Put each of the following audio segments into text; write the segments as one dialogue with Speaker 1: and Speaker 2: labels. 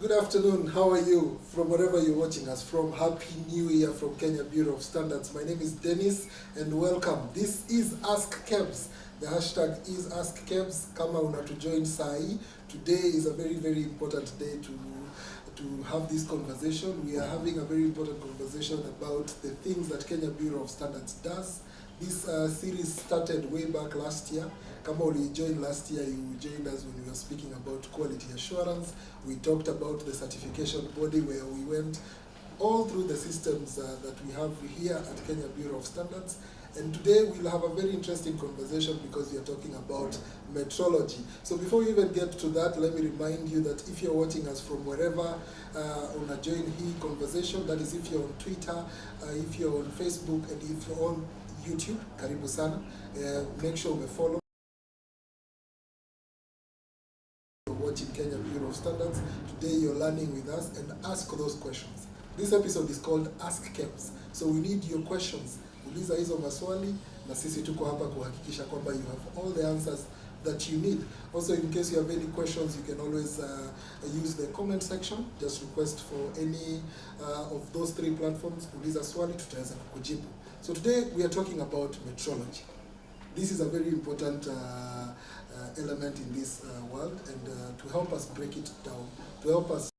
Speaker 1: Good afternoon, how are you? From wherever you're watching us from, Happy New Year from Kenya Bureau of Standards. My name is Dennis and welcome. This is Ask Kebs. The hashtag is Ask Kebs. Kama unatujoin sai. Today is a very important day to have this conversation. We are having a very important conversation about the things that Kenya Bureau of Standards does. This series started way back last year. Kama you joined last year, you joined us when we were speaking about quality assurance. We talked about the certification body where we went all through the systems that we have here at Kenya Bureau of Standards. And today we'll have a very interesting conversation because we are talking about metrology. So before we even get to that, let me remind you that if you're watching us from wherever on a Join He conversation, that is if you're on Twitter, if you're on Facebook, and if you're on YouTube, karibu sana. Make sure we follow. Watching Kenya Bureau of Standards. Today you're learning with us and ask those questions. This episode is called Ask Kebs. So we need your questions. Uliza hizo maswali na sisi tuko hapa kuhakikisha kwamba you have all the answers that you need. Also, in case you have any questions, you can always use the comment section. Just request for any of those three platforms. Uliza swali, tutaweza kukujibu. So today we are talking about metrology. This is a very important element in this world, and to help us break it down, to help us,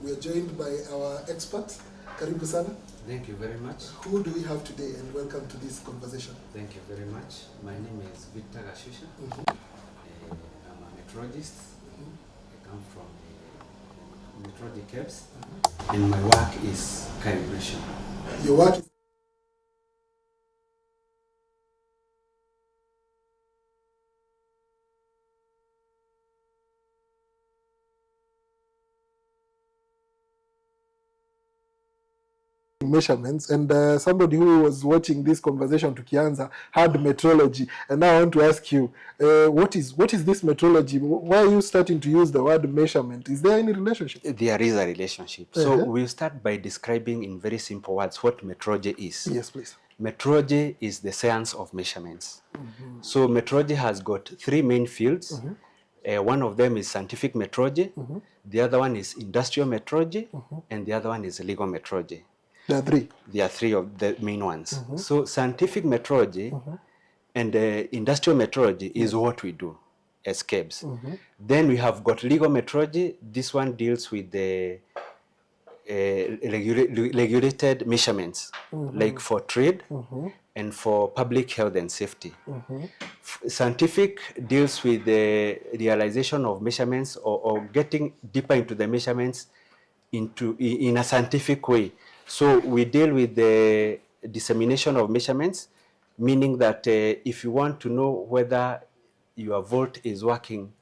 Speaker 1: we are joined by our expert. Karibu sana.
Speaker 2: Thank you very much.
Speaker 1: Who do we have today, and welcome to this conversation?
Speaker 2: Thank you very much. My name is Victor Gashusha. I'm a metrologist. I come from the Metrology Kebs, and my work is calibration.
Speaker 1: Your work is measurements, and somebody who was watching this conversation tukianza had metrology, and now I want to ask you, what is this metrology? Why are you starting to use the word measurement? Is there any relationship?
Speaker 2: There is a relationship. So we'll start by describing in very simple words what metrology is.
Speaker 1: Yes, please.
Speaker 2: Metrology is the science of measurements. So metrology has got three main fields. One of them is scientific metrology, the other one is industrial metrology, and the other one is legal metrology.
Speaker 1: There are three.
Speaker 2: There are three of the main ones. So scientific metrology and industrial metrology is what we do as Kebs. Then we have got legal metrology. This one deals with the regulated measurements, like for trade and for public health and safety. Scientific deals with the realization of measurements or getting deeper into the measurements in a scientific way. So we deal with the dissemination of measurements, meaning that if you want to know whether your volt is working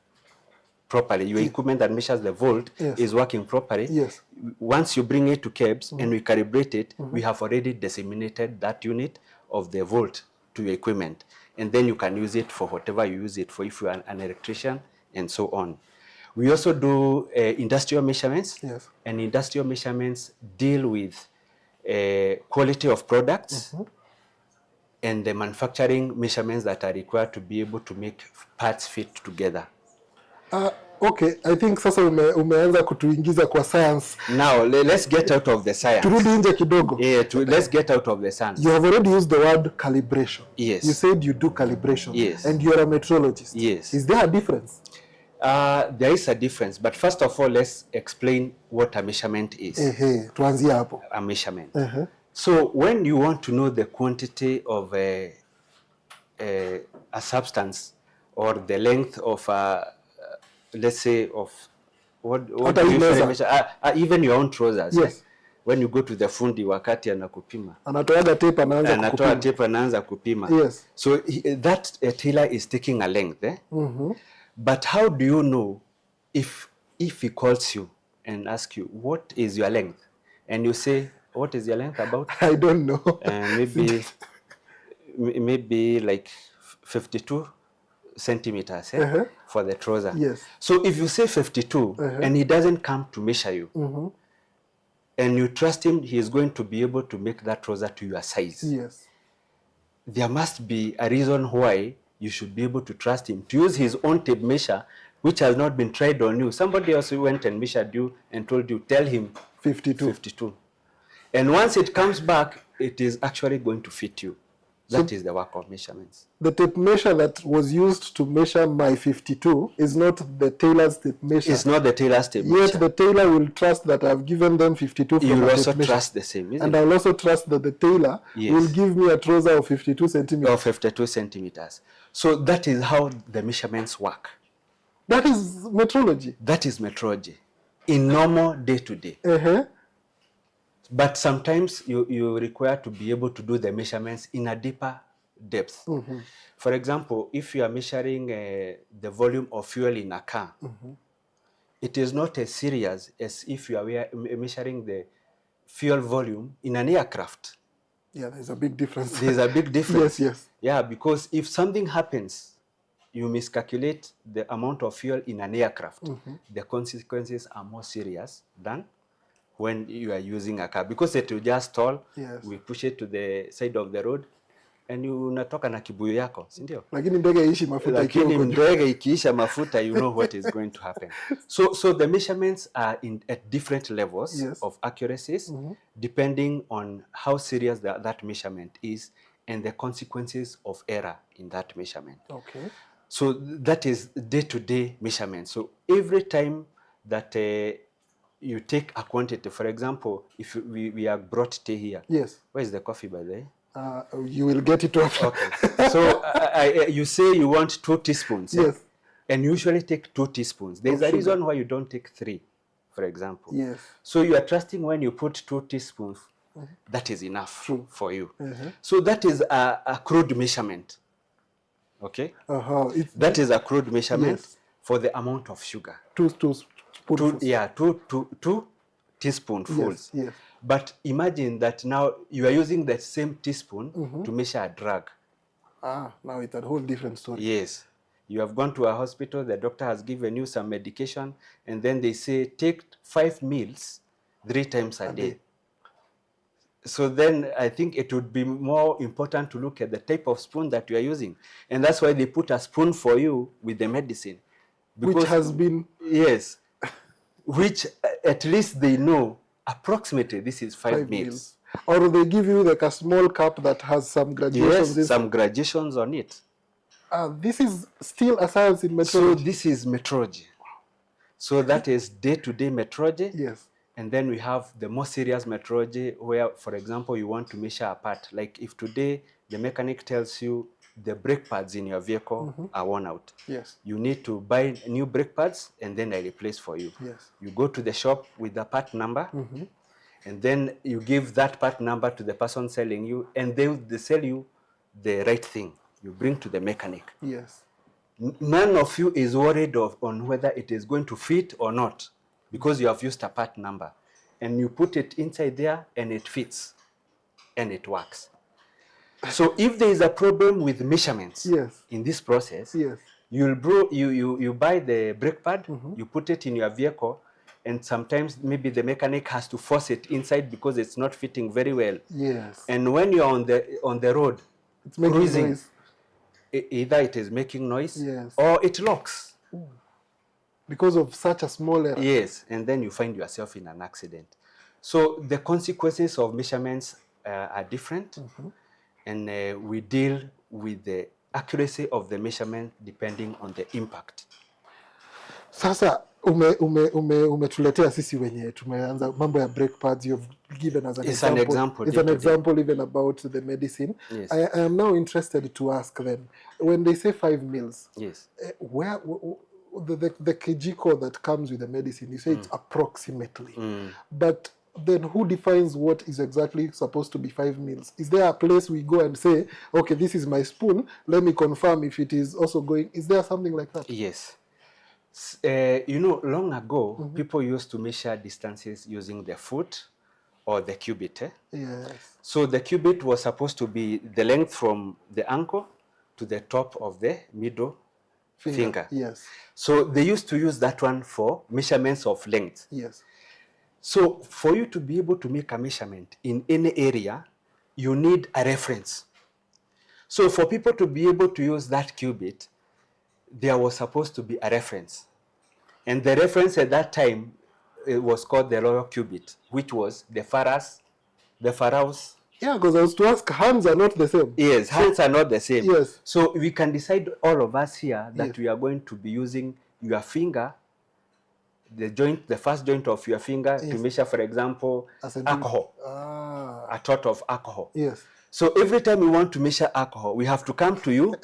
Speaker 2: properly, your equipment that measures the volt is working properly, once you bring it to Kebs and we calibrate it, we have already disseminated that unit of the volt to your equipment. And then you can use it for whatever you use it for, if you're an electrician and so on. We also do industrial measurements, and industrial measurements deal with quality of products and the manufacturing measurements that are required to be able to make parts fit together.
Speaker 1: Okay, I think sasa umeanza kutuingiza kwa science.
Speaker 2: Now let's get out of the science.
Speaker 1: Turudi nje kidogo.
Speaker 2: Yeah, let's get out of the science.
Speaker 1: You have already used the word calibration.
Speaker 2: Yes.
Speaker 1: You said you do calibration.
Speaker 2: Yes.
Speaker 1: And you're a metrologist.
Speaker 2: Yes.
Speaker 1: Is there a difference?
Speaker 2: There is a difference, but first of all, let's explain what a measurement is.
Speaker 1: Tuanzie hapo.
Speaker 2: A measurement. So when you want to know the quantity of a substance or the length of let's say of what do you measure? Even your own trousers.
Speaker 1: Yes.
Speaker 2: When you go to the fundi wakati anakupima.
Speaker 1: Anatoa tape
Speaker 2: anaanza kupima.
Speaker 1: Yes.
Speaker 2: So that tailor is taking a length. But how do you know if he calls you and asks you, what is your length? And you say, what is your length about?
Speaker 1: I don't know.
Speaker 2: Maybe like 52 centimeters for the trouser.
Speaker 1: Yes.
Speaker 2: So if you say 52 and he doesn't come to measure you, and you trust him, he is going to be able to make that trouser to your size.
Speaker 1: Yes.
Speaker 2: There must be a reason why you should be able to trust him to use his own tape measure which has not been tried on you. Somebody else went and measured you and told you, tell him 52. And once it comes back, it is actually going to fit you. That is the work of measurements.
Speaker 1: The tape measure that was used to measure my 52 is not the tailor's tape measure.
Speaker 2: It's not the tailor's tape measure.
Speaker 1: Yet the tailor will trust that I've given them 52 from
Speaker 2: You will
Speaker 1: a
Speaker 2: also
Speaker 1: tape measure.
Speaker 2: trust the same, isn't
Speaker 1: And
Speaker 2: it?
Speaker 1: I'll also trust that the tailor will give me a trouser of 52 centimeters.
Speaker 2: Of 52 centimeters. So that is how the measurements work.
Speaker 1: That is metrology.
Speaker 2: That is metrology in normal day-to-day. But sometimes you require to be able to do the measurements in a deeper depth. For example, if you are measuring the volume of fuel in a car, it is not as serious as if you are measuring the fuel volume in an aircraft.
Speaker 1: Yeah, there's a big difference.
Speaker 2: There's a big difference.
Speaker 1: Yes.
Speaker 2: Yeah, because if something happens, you miscalculate the amount of fuel in an aircraft, the consequences are more serious than when you are using a car, because it will just stall. We push it to the side of the road and you unatoka na kibuyu yako, si ndio?
Speaker 1: Lakini ndege ishi mafuta
Speaker 2: Lakini ndege ikiisha mafuta, you know what is going to happen. So the measurements are at different levels of accuracies, depending on how serious that measurement is and the consequences of error in that measurement. So that is day-to-day measurement. So every time that you take a quantity, for example, if we are brought tea here. Where is the coffee, by the way?
Speaker 1: You will get it off.
Speaker 2: Okay. So you say you want 2 teaspoons. And you usually take 2 teaspoons. There's a reason why you don't take 3, for example. So you are trusting when you put 2 teaspoons, that is enough for you. So that is a crude measurement. Okay? That is a crude measurement for the amount of sugar.
Speaker 1: 2 spoonfuls.
Speaker 2: Two teaspoonfuls. But imagine that now you are using that same teaspoon to measure a drug.
Speaker 1: Now it's a whole different story.
Speaker 2: Yes. You have gone to a hospital, the doctor has given you some medication, and then they say, take 5 meals 3 times a day. So then I think it would be more important to look at the type of spoon that you are using. And that's why they put a spoon for you with the medicine.
Speaker 1: Because, which has been...
Speaker 2: Yes. Which at least they know approximately this is 5 meals.
Speaker 1: Or they give you like a small cup that has some graduations.
Speaker 2: Yes, some graduations on it.
Speaker 1: This is still a science in metrology.
Speaker 2: So this is metrology. So that is day-to-day metrology. And then we have the more serious metrology where, for example, you want to measure a part. Like if today the mechanic tells you the brake pads in your vehicle are worn out. You need to buy new brake pads and then I replace for you. You go to the shop with the part number and then you give that part number to the person selling you and they sell you the right thing. You bring to the mechanic. None of you is worried on whether it is going to fit or not because you have used a part number and you put it inside there and it fits and it works. So if there is a problem with measurements in this process, you buy the brake pad, you put it in your vehicle, and sometimes maybe the mechanic has to force it inside because it's not fitting very well. And when you're on the road,
Speaker 1: it's making
Speaker 2: cruising,
Speaker 1: noise.
Speaker 2: Either it is making noise or it locks.
Speaker 1: Because of such a small error.
Speaker 2: Yes, and then you find yourself in an accident. So the consequences of measurements are different. And we deal with the accuracy of the measurement depending on the impact.
Speaker 1: Sasa umetuletea sisi wenye tumeanza mambo ya brake pads. You've given us an example. It's an example even about the medicine. I am now interested to ask then, when they say 5 meals, where the kg that comes with the medicine, you say it's approximately, but then who defines what is exactly supposed to be 5 meals? Is there a place we go and say, okay, this is my spoon, let me confirm if it is also going? Is there something like that?
Speaker 2: Yes. You know, long ago, people used to measure distances using the foot or the cubit. So the cubit was supposed to be the length from the ankle to the top of the middle finger. So they used to use that one for measurements of length. So for you to be able to make a measurement in any area, you need a reference. So for people to be able to use that cubit, there was supposed to be a reference. And the reference at that time, it was called the royal cubit, which was the pharaohs.
Speaker 1: Yeah, because I was to ask, hands are not the same.
Speaker 2: Yes, hands are not the same.
Speaker 1: Yes.
Speaker 2: So we can decide, all of us here, that
Speaker 1: Yes.
Speaker 2: we are going to be using your finger, the first joint of your finger, to
Speaker 1: Yes.
Speaker 2: measure, for example, alcohol, a tot of alcohol.
Speaker 1: Yes.
Speaker 2: So every time we want to measure alcohol, we have to come to you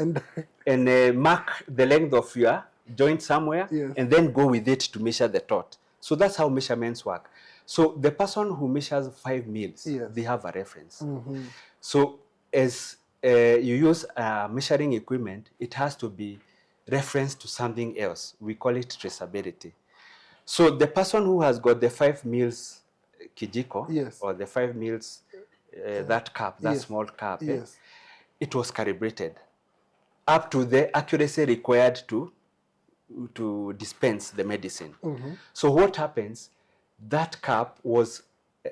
Speaker 2: and mark the length of your joint somewhere,
Speaker 1: Yes.
Speaker 2: and then go with it to measure the tot. So that's how measurements work. So the person who measures 5 mils,
Speaker 1: Yes.
Speaker 2: they have a reference.
Speaker 1: Mm-hmm.
Speaker 2: So as you use measuring equipment, it has to be referenced to something else. We call it traceability. So the person who has got the 5 mils kijiko,
Speaker 1: Yes.
Speaker 2: or the 5 mils, that cup, that
Speaker 1: Yes.
Speaker 2: small cup,
Speaker 1: Yes.
Speaker 2: it was calibrated up to the accuracy required to dispense the medicine.
Speaker 1: Mm-hmm.
Speaker 2: So what happens, that cup was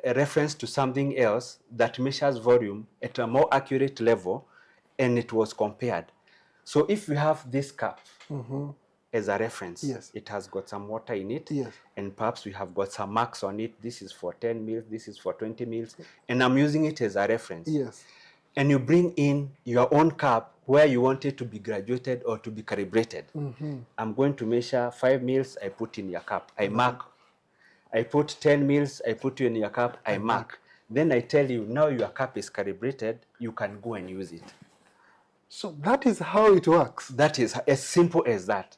Speaker 2: a reference to something else that measures volume at a more accurate level, and it was compared. So if we have this cup as a reference,
Speaker 1: Yes.
Speaker 2: it has got some water in it,
Speaker 1: Yes.
Speaker 2: and perhaps we have got some marks on it. This is for 10 mils, this is for 20 mils, and I'm using it as a reference.
Speaker 1: Yes.
Speaker 2: And you bring in your own cup where you want it to be graduated or to be calibrated. I'm going to measure 5 mils, I put in your cup, I mark. I put 10 mils, I put you in your cup, I mark. Then I tell you, now your cup is calibrated, you can go and use it.
Speaker 1: So that is how it works.
Speaker 2: That is as simple as that.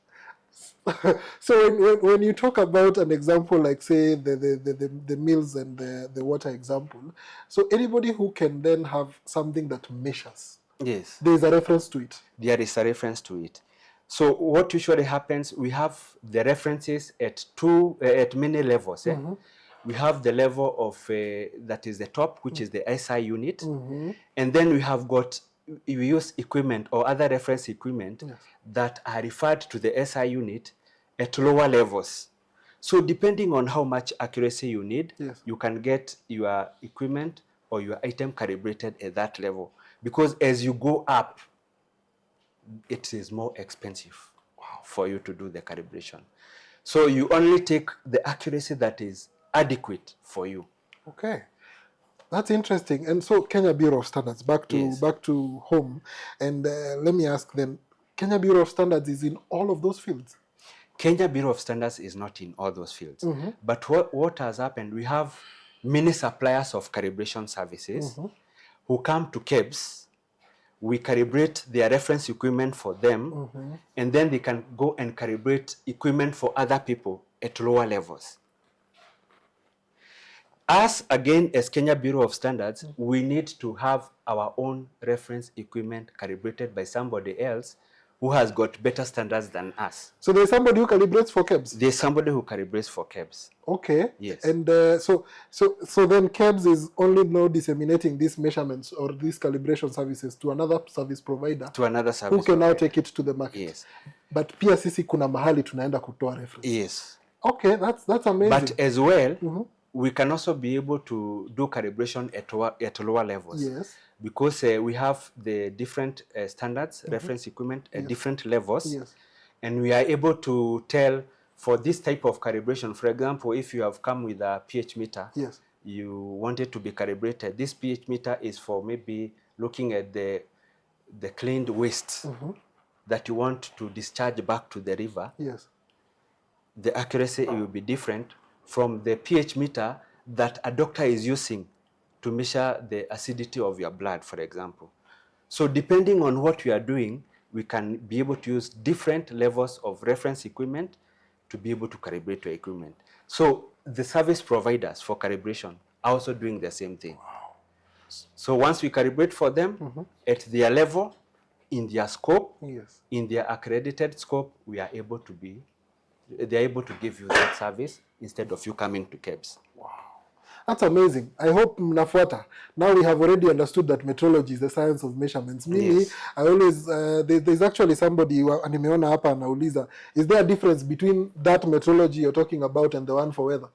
Speaker 1: So when you talk about an example like, say, the meals and the water example, so anybody who can then have something that measures,
Speaker 2: Yes,
Speaker 1: there is a reference to it.
Speaker 2: there is a reference to it. So what usually happens, we have the references at many levels. We have the level of that is the top, which is the SI unit, and then we have got, we use equipment or other reference equipment that are referred to the SI unit at lower levels. So depending on how much accuracy you need, you can get your equipment or your item calibrated at that level. Because as you go up, it is more expensive for you to do the calibration. So you only take the accuracy that is adequate for you.
Speaker 1: Okay. That's interesting. And so Kenya Bureau of Standards, back to home. And let me ask then, Kenya Bureau of Standards is in all of those fields?
Speaker 2: Kenya Bureau of Standards is not in all those fields. But what has happened, we have many suppliers of calibration services who come to Kebs. We calibrate their reference equipment for them, and then they can go and calibrate equipment for other people at lower levels. Us, again, as Kenya Bureau of Standards, we need to have our own reference equipment calibrated by somebody else who has got better standards than us.
Speaker 1: So there's somebody who calibrates for Kebs?
Speaker 2: There's somebody who calibrates for Kebs.
Speaker 1: Okay.
Speaker 2: Yes.
Speaker 1: And so then Kebs is only now disseminating these measurements or these calibration services to another service provider.
Speaker 2: To another service
Speaker 1: who can
Speaker 2: provider.
Speaker 1: now take it to the market.
Speaker 2: Yes.
Speaker 1: But pia sisi kuna mahali tunaenda kutoa reference.
Speaker 2: Yes.
Speaker 1: Okay, that's amazing.
Speaker 2: But as well, we can also be able to do calibration at lower levels.
Speaker 1: Yes.
Speaker 2: Because we have the different standards, reference equipment at different levels.
Speaker 1: Yes.
Speaker 2: And we are able to tell for this type of calibration, for example, if you have come with a pH meter,
Speaker 1: Yes.
Speaker 2: you want it to be calibrated. This pH meter is for maybe looking at the cleaned waste that you want to discharge back to the river.
Speaker 1: Yes.
Speaker 2: The accuracy will be different from the pH meter that a doctor is using to measure the acidity of your blood, for example. So depending on what we are doing, we can be able to use different levels of reference equipment to be able to calibrate your equipment. So the service providers for calibration are also doing the same thing.
Speaker 1: Wow.
Speaker 2: So once we calibrate for them at their level, in their scope, in their accredited scope, they are able to give you that service instead of you coming to Kebs.
Speaker 1: Wow. That's amazing. I hope mnafuata. Now we have already understood that metrology is the science of measurements. Mimi,
Speaker 2: Yes.
Speaker 1: I always, there's actually somebody, nimeona hapa anauliza, is there a difference between that metrology you're talking about and the one for weather?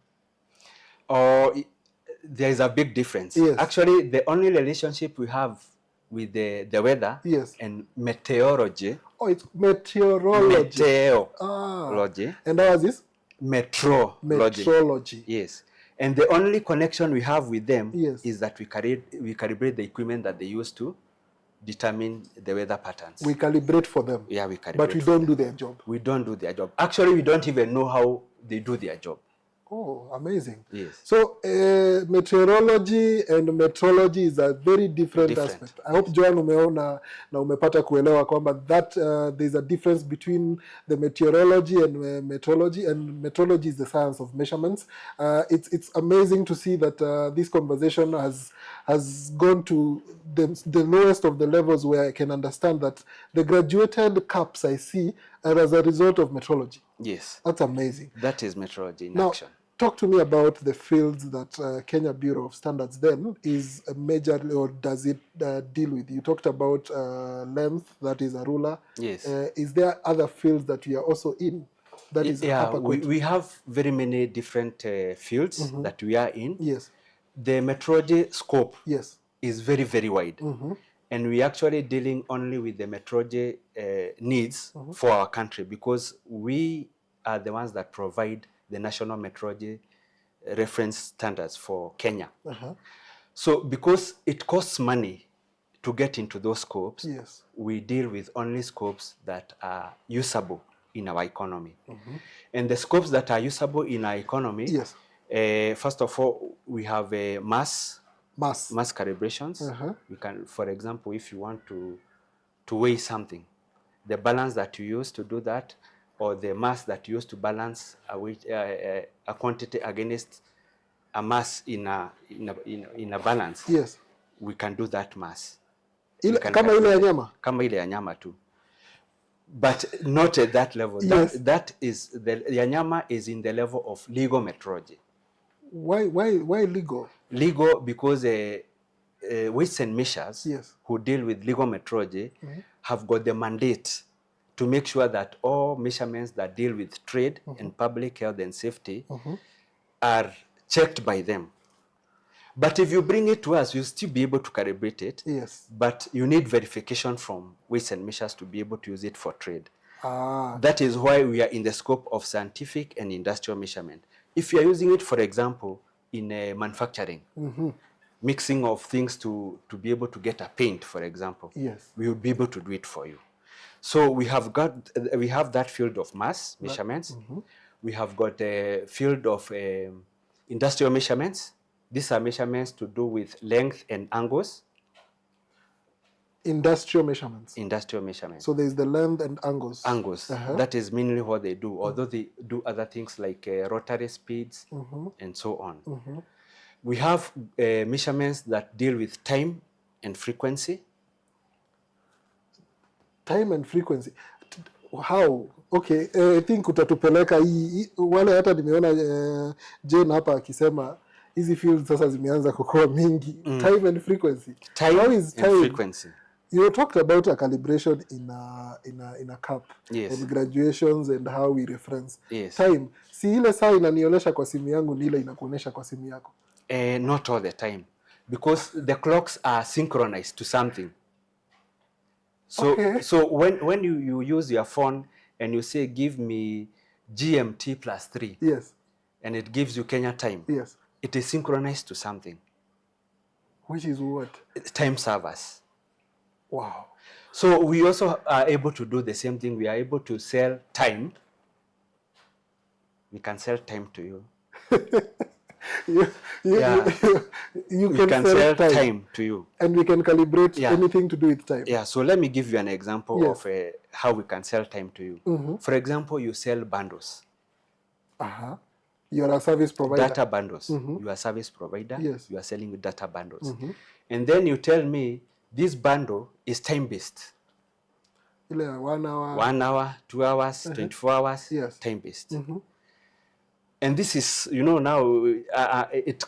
Speaker 2: There is a big difference.
Speaker 1: Yes.
Speaker 2: Actually, the only relationship we have with the weather.
Speaker 1: Yes.
Speaker 2: And meteorology.
Speaker 1: Oh, it's meteorology.
Speaker 2: Meteorology.
Speaker 1: And how is this?
Speaker 2: Metrology.
Speaker 1: Metrology.
Speaker 2: Yes. And the only connection we have with them
Speaker 1: Yes.
Speaker 2: is that we calibrate the equipment that they use to determine the weather patterns.
Speaker 1: We calibrate for them.
Speaker 2: Yeah, we calibrate.
Speaker 1: But we don't do their job.
Speaker 2: We don't do their job. Actually, we don't even know how they do their job.
Speaker 1: Oh, amazing.
Speaker 2: Yes.
Speaker 1: So meteorology and metrology is a very different aspect. I hope Joan umeona na umepata kuelewa kwamba that there's a difference between the meteorology and metrology, and metrology is the science of measurements. It's amazing to see that this conversation has gone to the lowest of the levels where I can understand that the graduated caps I see are as a result of metrology.
Speaker 2: Yes.
Speaker 1: That's amazing.
Speaker 2: That is metrology in
Speaker 1: now,
Speaker 2: action.
Speaker 1: Talk to me about the fields that Kenya Bureau of Standards then is majorly, or does it deal with? You talked about length, that is a ruler.
Speaker 2: Yes.
Speaker 1: Is there other fields that we are also in? That is
Speaker 2: we have very many different fields that we are in.
Speaker 1: Yes.
Speaker 2: The metrology scope is very, very wide. And we actually dealing only with the metrology needs for our country, because we are the ones that provide the national metrology reference standards for Kenya. So because it costs money to get into those scopes, we deal with only scopes that are usable in our economy. And the scopes that are usable in our economy, first of all, we have a mass calibrations. You can, for example, if you want to weigh something, the balance that you use to do that, or the mass that you use to balance a quantity against a mass in a balance.
Speaker 1: Yes.
Speaker 2: We can do that mass.
Speaker 1: Kama ile ya nyama?
Speaker 2: Kama ile ya nyama too. But not at that level.
Speaker 1: Yes.
Speaker 2: That is the nyama is in the level of legal metrology.
Speaker 1: Why legal?
Speaker 2: Legal because weights and measures who deal with legal metrology have got the mandate to make sure that all measurements that deal with trade and public health and safety are checked by them. But if you bring it to us, you'll still be able to calibrate it.
Speaker 1: Yes.
Speaker 2: But you need verification from weights and measures to be able to use it for trade. That is why we are in the scope of scientific and industrial measurement. If you are using it, for example, in manufacturing, mixing of things to be able to get a paint, for example, we will be able to do it for you. So we have that field of mass measurements. We have got a field of industrial measurements. These are measurements to do with length and angles.
Speaker 1: Industrial measurements.
Speaker 2: Industrial measurements.
Speaker 1: So there's the length and angles.
Speaker 2: Angles. That is mainly what they do, although they do other things like rotary speeds and so on. We have measurements that deal with time and frequency.
Speaker 1: Time and frequency. How? Okay, I think utatupeleka wale hata nimeona Jane hapa akisema hizi fields sasa zimeanza kukua mingi. Time and frequency.
Speaker 2: How is time and frequency?
Speaker 1: You talked about a calibration in a cup and graduations and how we reference time. Si ile saa inanionyesha kwa simu yangu ni ile inakuonyesha kwa simu yako?
Speaker 2: Not all the time, because the clocks are synchronized to something. So so when you use your phone and you say give me GMT plus 3, and it gives you Kenya time, it is synchronized to something.
Speaker 1: Which is what?
Speaker 2: Time servers.
Speaker 1: Wow.
Speaker 2: So we also are able to do the same thing. We are able to sell time. We can sell time to you.
Speaker 1: You
Speaker 2: can sell time to you.
Speaker 1: And we can calibrate anything to do with time.
Speaker 2: Yeah, so let me give you an example of how we can sell time to you. For example, you sell bundles.
Speaker 1: You are a service provider.
Speaker 2: Data bundles. You are a service provider. You are selling data bundles. And then you tell me this bundle is time-based.
Speaker 1: 1 hour.
Speaker 2: 1 hour, 2 hours, 24 hours, time-based. And this is, you know, now it's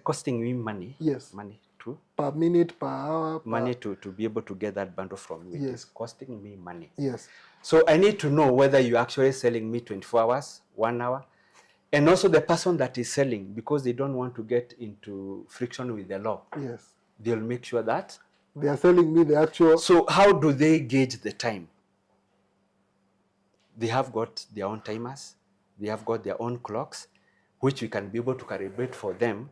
Speaker 2: costing me money. Money too.
Speaker 1: Per minute, per hour.
Speaker 2: Money to be able to get that bundle from you. It's costing me money.
Speaker 1: Yes.
Speaker 2: So I need to know whether you're actually selling me 24 hours, 1 hour. And also the person that is selling, because they don't want to get into friction with the law. They'll make sure that
Speaker 1: They are selling me the actual.
Speaker 2: So how do they gauge the time? They have got their own timers. They have got their own clocks, which we can be able to calibrate for them.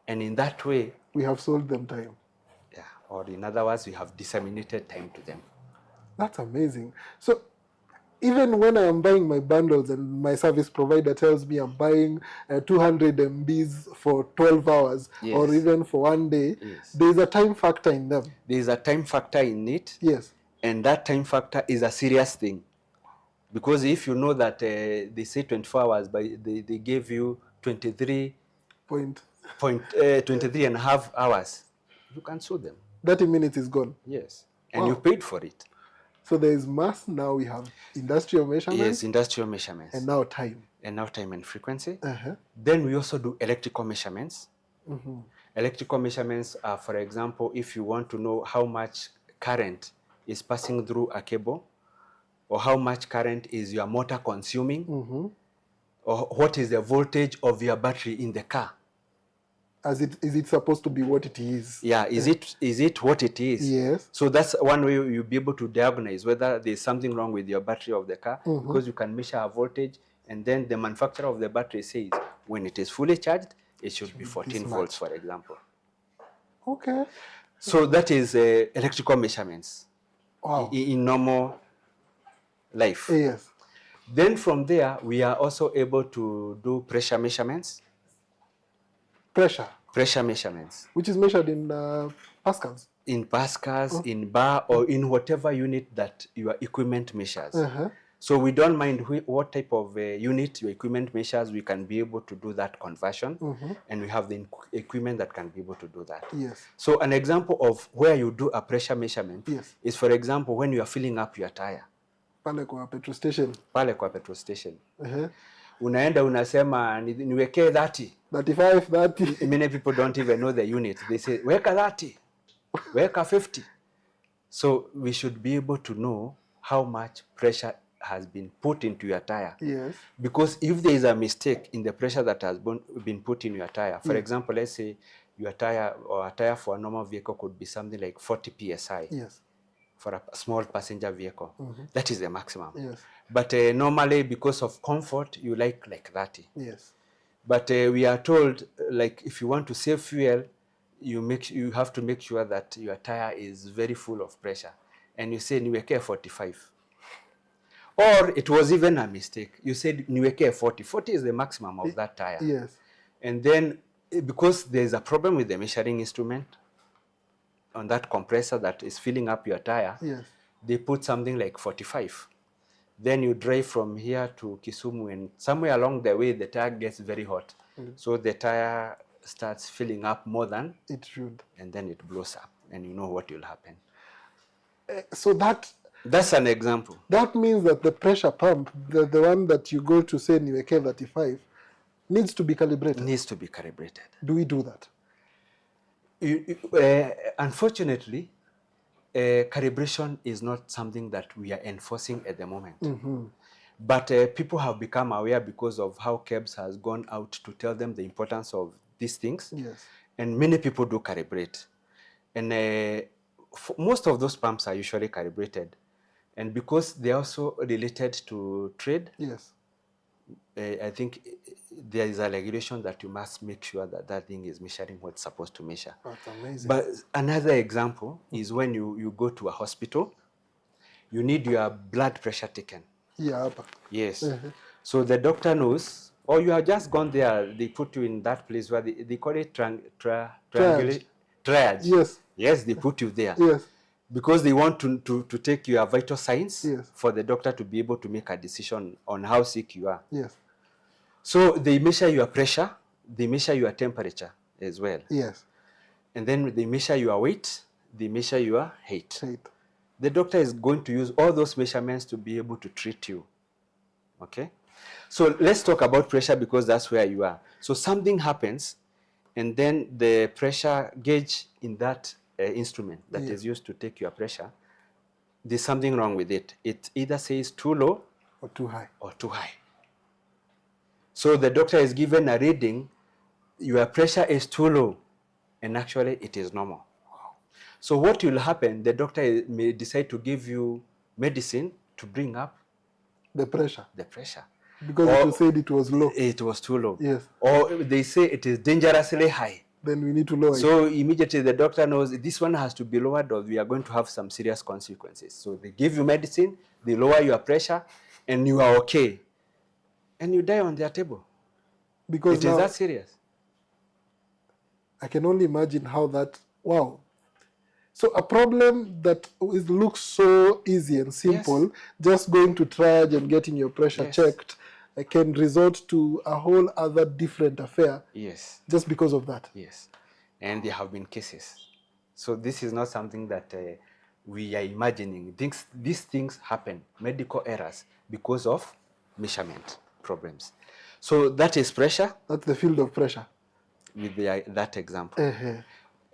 Speaker 2: And in that way,
Speaker 1: We have sold them time.
Speaker 2: yeah, or in other words, we have disseminated time to them.
Speaker 1: That's amazing. So even when I am buying my bundles and my service provider tells me I'm buying 200 MBs for 12 hours
Speaker 2: Yes.
Speaker 1: or even for one day,
Speaker 2: Yes.
Speaker 1: there is a time factor in them.
Speaker 2: There is a time factor in it.
Speaker 1: Yes.
Speaker 2: And that time factor is a serious thing. Because if you know that they say 24 hours, but they gave you 23 and a half hours, you can sue them.
Speaker 1: 30 minutes is gone.
Speaker 2: Yes. And
Speaker 1: Wow.
Speaker 2: you paid for it.
Speaker 1: So there is mass, now we have industrial measurements.
Speaker 2: Yes, industrial measurements.
Speaker 1: And now time.
Speaker 2: And now time and frequency.
Speaker 1: Uh-huh.
Speaker 2: Then we also do electrical measurements.
Speaker 1: Mm-hmm.
Speaker 2: Electrical measurements are, for example, if you want to know how much current is passing through a cable, or how much current is your motor consuming,
Speaker 1: Mm-hmm.
Speaker 2: or what is the voltage of your battery in the car.
Speaker 1: Is it supposed to be what it is?
Speaker 2: Yeah, is it what it is?
Speaker 1: Yes.
Speaker 2: So that's one way you'll be able to diagnose whether there's something wrong with your battery of the car,
Speaker 1: Mm-hmm.
Speaker 2: because you can measure a voltage, and then the manufacturer of the battery says when it is fully charged, it should be 14 volts, for example.
Speaker 1: Okay.
Speaker 2: So that is electrical measurements.
Speaker 1: Wow.
Speaker 2: In normal life.
Speaker 1: Yes.
Speaker 2: Then from there, we are also able to do pressure measurements. Pressure measurements.
Speaker 1: Which is measured in pascals.
Speaker 2: In pascals, in bar, or in whatever unit that your equipment measures.
Speaker 1: Uh-huh.
Speaker 2: So we don't mind what type of unit your equipment measures, we can be able to do that conversion.
Speaker 1: Mm-hmm.
Speaker 2: And we have the equipment that can be able to do that.
Speaker 1: Yes.
Speaker 2: So an example of where you do a pressure measurement,
Speaker 1: yes,
Speaker 2: is, for example, when you are filling up your tire.
Speaker 1: Pale kwa petrol station.
Speaker 2: Pale kwa petrol station.
Speaker 1: Uh-huh.
Speaker 2: Unaenda unasema niwekee 30.
Speaker 1: 35, 30.
Speaker 2: Many people don't even know the unit. They say, weka 30, weka 50. So we should be able to know how much pressure has been put into your tire.
Speaker 1: Yes.
Speaker 2: Because if there is a mistake in the pressure that has been put in your tire, for example, let's say your tire, or a tire for a normal vehicle could be something like 40 psi.
Speaker 1: Yes.
Speaker 2: For a small passenger vehicle.
Speaker 1: Mm-hmm.
Speaker 2: That is the maximum.
Speaker 1: Yes.
Speaker 2: But normally, because of comfort, you like 30.
Speaker 1: Yes.
Speaker 2: But we are told, like, if you want to save fuel, you have to make sure that your tire is very full of pressure. And you say, niweke 45. Or it was even a mistake. You said, niweke 40. 40 is the maximum of that tire.
Speaker 1: Yes.
Speaker 2: And then, because there's a problem with the measuring instrument on that compressor that is filling up your tire,
Speaker 1: yes,
Speaker 2: they put something like 45. Then you drive from here to Kisumu, and somewhere along the way, the tire gets very hot. So the tire starts filling up more than
Speaker 1: it should.
Speaker 2: And then it blows up, and you know what will happen.
Speaker 1: So
Speaker 2: that's an example.
Speaker 1: That means that the pressure pump, the one that you go to say niweke 35, needs to be calibrated.
Speaker 2: Needs to be calibrated.
Speaker 1: Do we do that?
Speaker 2: Unfortunately, calibration is not something that we are enforcing at the moment.
Speaker 1: Mm-hmm.
Speaker 2: But people have become aware because of how Kebs has gone out to tell them the importance of these things.
Speaker 1: Yes.
Speaker 2: And many people do calibrate. And most of those pumps are usually calibrated. And because they're also related to trade,
Speaker 1: yes,
Speaker 2: I think there is a regulation that you must make sure that that thing is measuring what's supposed to measure.
Speaker 1: That's amazing.
Speaker 2: But another example is when you go to a hospital, you need your blood pressure taken.
Speaker 1: Yeah.
Speaker 2: Yes.
Speaker 1: Mm-hmm.
Speaker 2: So the doctor knows, or you have just gone there, they put you in that place where they call it triage.
Speaker 1: Yes.
Speaker 2: Yes, they put you there.
Speaker 1: Yes.
Speaker 2: Because they want to take your vital signs,
Speaker 1: yes,
Speaker 2: for the doctor to be able to make a decision on how sick you are.
Speaker 1: Yes.
Speaker 2: So they measure your pressure, they measure your temperature as well.
Speaker 1: Yes.
Speaker 2: And then they measure your weight, they measure your height.
Speaker 1: Height.
Speaker 2: The doctor is going to use all those measurements to be able to treat you. Okay? So let's talk about pressure, because that's where you are. So something happens, and then the pressure gauge in that instrument that is used to take your pressure, there's something wrong with it. It either says too low
Speaker 1: or too high.
Speaker 2: So the doctor is given a reading, your pressure is too low, and actually it is normal.
Speaker 1: Wow.
Speaker 2: So what will happen, the doctor may decide to give you medicine to bring up
Speaker 1: The pressure.
Speaker 2: the pressure.
Speaker 1: Because
Speaker 2: Or
Speaker 1: it was said it was low.
Speaker 2: It was too low.
Speaker 1: Yes.
Speaker 2: Or they say it is dangerously high.
Speaker 1: Then we need to lower it.
Speaker 2: So immediately the doctor knows this one has to be lowered or we are going to have some serious consequences. So they give you medicine, they lower your pressure, and you are okay. And you die on their table.
Speaker 1: Because
Speaker 2: It is that serious.
Speaker 1: I can only imagine how that, wow. So a problem that looks so easy and simple,
Speaker 2: Yes.
Speaker 1: just going to triage and getting your pressure
Speaker 2: Yes.
Speaker 1: checked, can result to a whole other different affair.
Speaker 2: Yes.
Speaker 1: Just because of that.
Speaker 2: Yes. And there have been cases. So this is not something that we are imagining. These things happen, medical errors, because of measurement problems. So that is pressure.
Speaker 1: That's the field of pressure.
Speaker 2: With that example.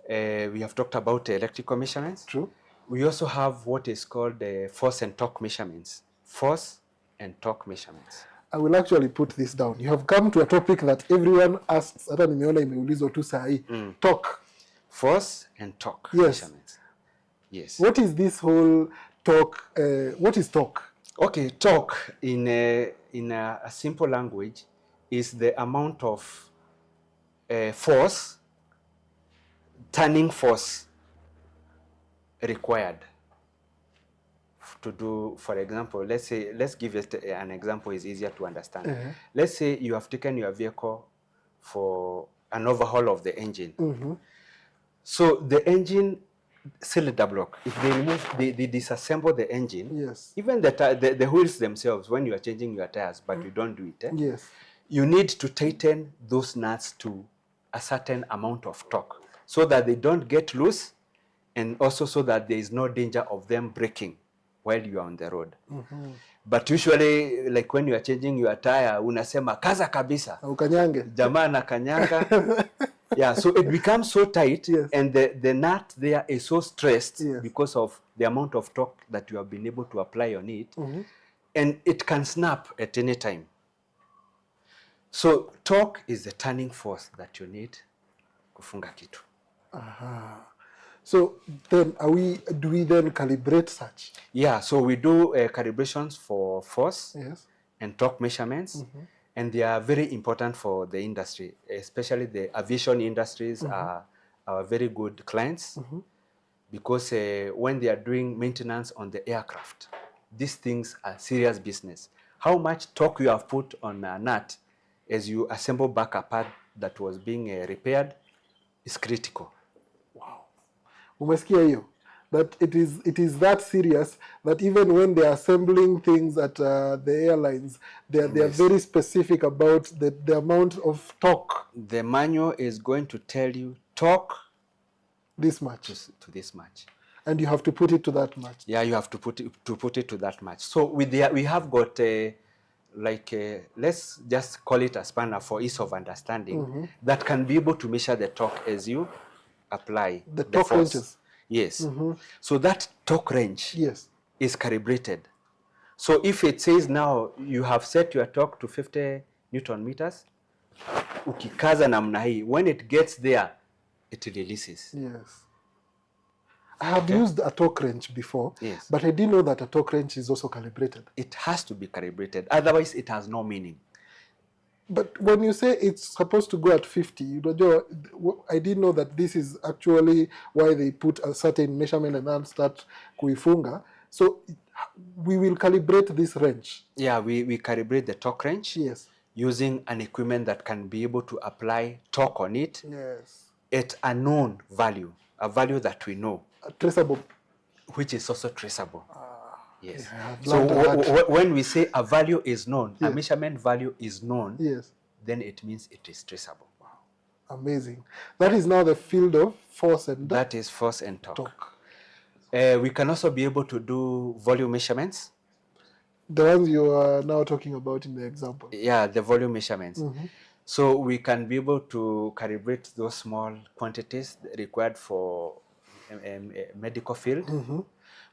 Speaker 2: We have talked about electrical measurements.
Speaker 1: True.
Speaker 2: We also have what is called force and torque measurements. Force and torque measurements.
Speaker 1: I will actually put this down. You have come to a topic that everyone asks. Hata nimeona imeulizwa tu saa hii. Torque.
Speaker 2: Force and torque
Speaker 1: Yes.
Speaker 2: measurements. Yes.
Speaker 1: What is this whole torque? What is torque?
Speaker 2: Okay, torque in a simple language is the amount of force, turning force required to do, for example, let's give it an example, is easier to understand. Let's say you have taken your vehicle for an overhaul of the engine. So the engine cylinder block, if they remove, they disassemble the engine.
Speaker 1: Yes.
Speaker 2: Even the wheels themselves, when you are changing your tires, but you don't do it.
Speaker 1: Yes.
Speaker 2: You need to tighten those nuts to a certain amount of torque so that they don't get loose, and also so that there is no danger of them breaking while you are on the road. But usually, like when you are changing your tire, unasema kaza kabisa.
Speaker 1: Ukanyange.
Speaker 2: Jamaa na kanyanga. Yeah, so it becomes so tight,
Speaker 1: yes.
Speaker 2: and the nut there is so stressed,
Speaker 1: yes.
Speaker 2: because of the amount of torque that you have been able to apply on it, and it can snap at any time. So torque is the turning force that you need kufunga kitu.
Speaker 1: So then do we then calibrate such?
Speaker 2: Yeah, so we do calibrations for force,
Speaker 1: yes.
Speaker 2: and torque measurements, and they are very important for the industry, especially the aviation industries are our very good clients, because when they are doing maintenance on the aircraft, these things are serious business. How much torque you have put on a nut as you assemble back a part that was being repaired is critical.
Speaker 1: Wow. Umesikia hiyo? That it is that serious that even when they are assembling things at the airlines, they are very specific about the amount of torque.
Speaker 2: The manual is going to tell you torque
Speaker 1: this much
Speaker 2: to this much,
Speaker 1: and you have to put it to that much.
Speaker 2: Yeah, you have to put it to that much. So we have got let's just call it a spanner for ease of understanding, that can be able to measure the torque as you apply
Speaker 1: the torque
Speaker 2: force.
Speaker 1: ranges.
Speaker 2: Yes. So that torque range is calibrated. So if it says now you have set your torque to 50 Newton meters, ukikaza namna hii, when it gets there, it releases.
Speaker 1: Yes. I have used a torque wrench before,
Speaker 2: yes,
Speaker 1: but I didn't know that a torque wrench is also calibrated.
Speaker 2: It has to be calibrated, otherwise it has no meaning.
Speaker 1: But when you say it's supposed to go at 50, I didn't know that this is actually why they put a certain measurement and then start kuifunga. So we will calibrate this wrench.
Speaker 2: Yeah, we calibrate the torque wrench.
Speaker 1: Yes.
Speaker 2: Using an equipment that can be able to apply torque on it.
Speaker 1: Yes.
Speaker 2: At a known value, a value that we know.
Speaker 1: Traceable.
Speaker 2: Which is also traceable. Yes.
Speaker 1: Yeah,
Speaker 2: so when we say a value is known,
Speaker 1: yes,
Speaker 2: a measurement value is known,
Speaker 1: yes,
Speaker 2: then it means it is traceable.
Speaker 1: Wow. Amazing. That is now the field of force and torque.
Speaker 2: That is force and torque. We can also be able to do volume measurements.
Speaker 1: The ones you are now talking about in the example.
Speaker 2: Yeah, the volume measurements. So we can be able to calibrate those small quantities required for medical field.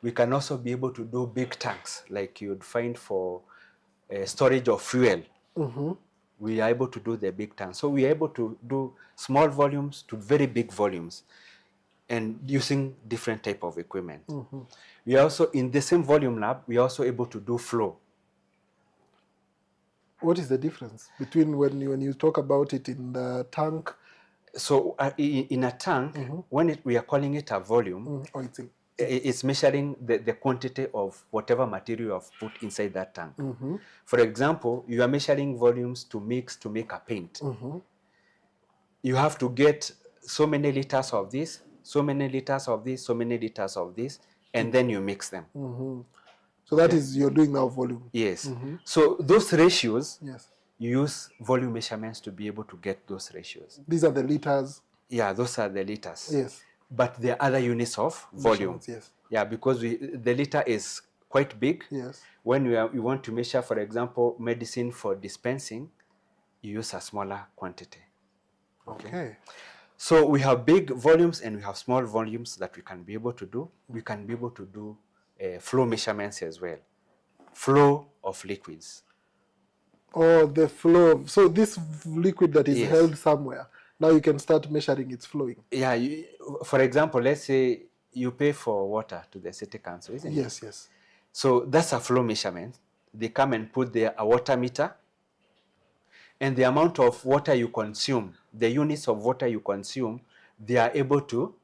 Speaker 2: We can also be able to do big tanks like you'd find for storage of fuel. We are able to do the big tanks. So we are able to do small volumes to very big volumes. and using different type of equipment. We are also, in the same volume lab, we are also able to do flow.
Speaker 1: What is the difference between when you talk about it in the tank?
Speaker 2: So in a tank, when we are calling it a volume, it's measuring the quantity of whatever material you have put inside that tank. For example, you are measuring volumes to make a paint. You have to get so many liters of this, so many liters of this, so many liters of this, and then you mix them.
Speaker 1: So that is, you're doing now volume.
Speaker 2: Yes. So those ratios, you use volume measurements to be able to get those ratios.
Speaker 1: These are the liters.
Speaker 2: Yeah, those are the liters.
Speaker 1: Yes.
Speaker 2: But there are other units of volume.
Speaker 1: Yes.
Speaker 2: Yeah, because the liter is quite big.
Speaker 1: Yes.
Speaker 2: When you want to measure, for example, medicine for dispensing, you use a smaller quantity.
Speaker 1: Okay.
Speaker 2: So we have big volumes and we have small volumes that we can be able to do. We can be able to do flow measurements as well. Flow of liquids.
Speaker 1: Or the flow. So this liquid that is held somewhere, now you can start measuring its flowing. Yeah.
Speaker 2: For example, let's say you pay for water to the city council, isn't it?
Speaker 1: Yes, yes.
Speaker 2: So that's a flow measurement. They come and put there a water meter, and the amount of water you consume, the units of water you consume, they are able to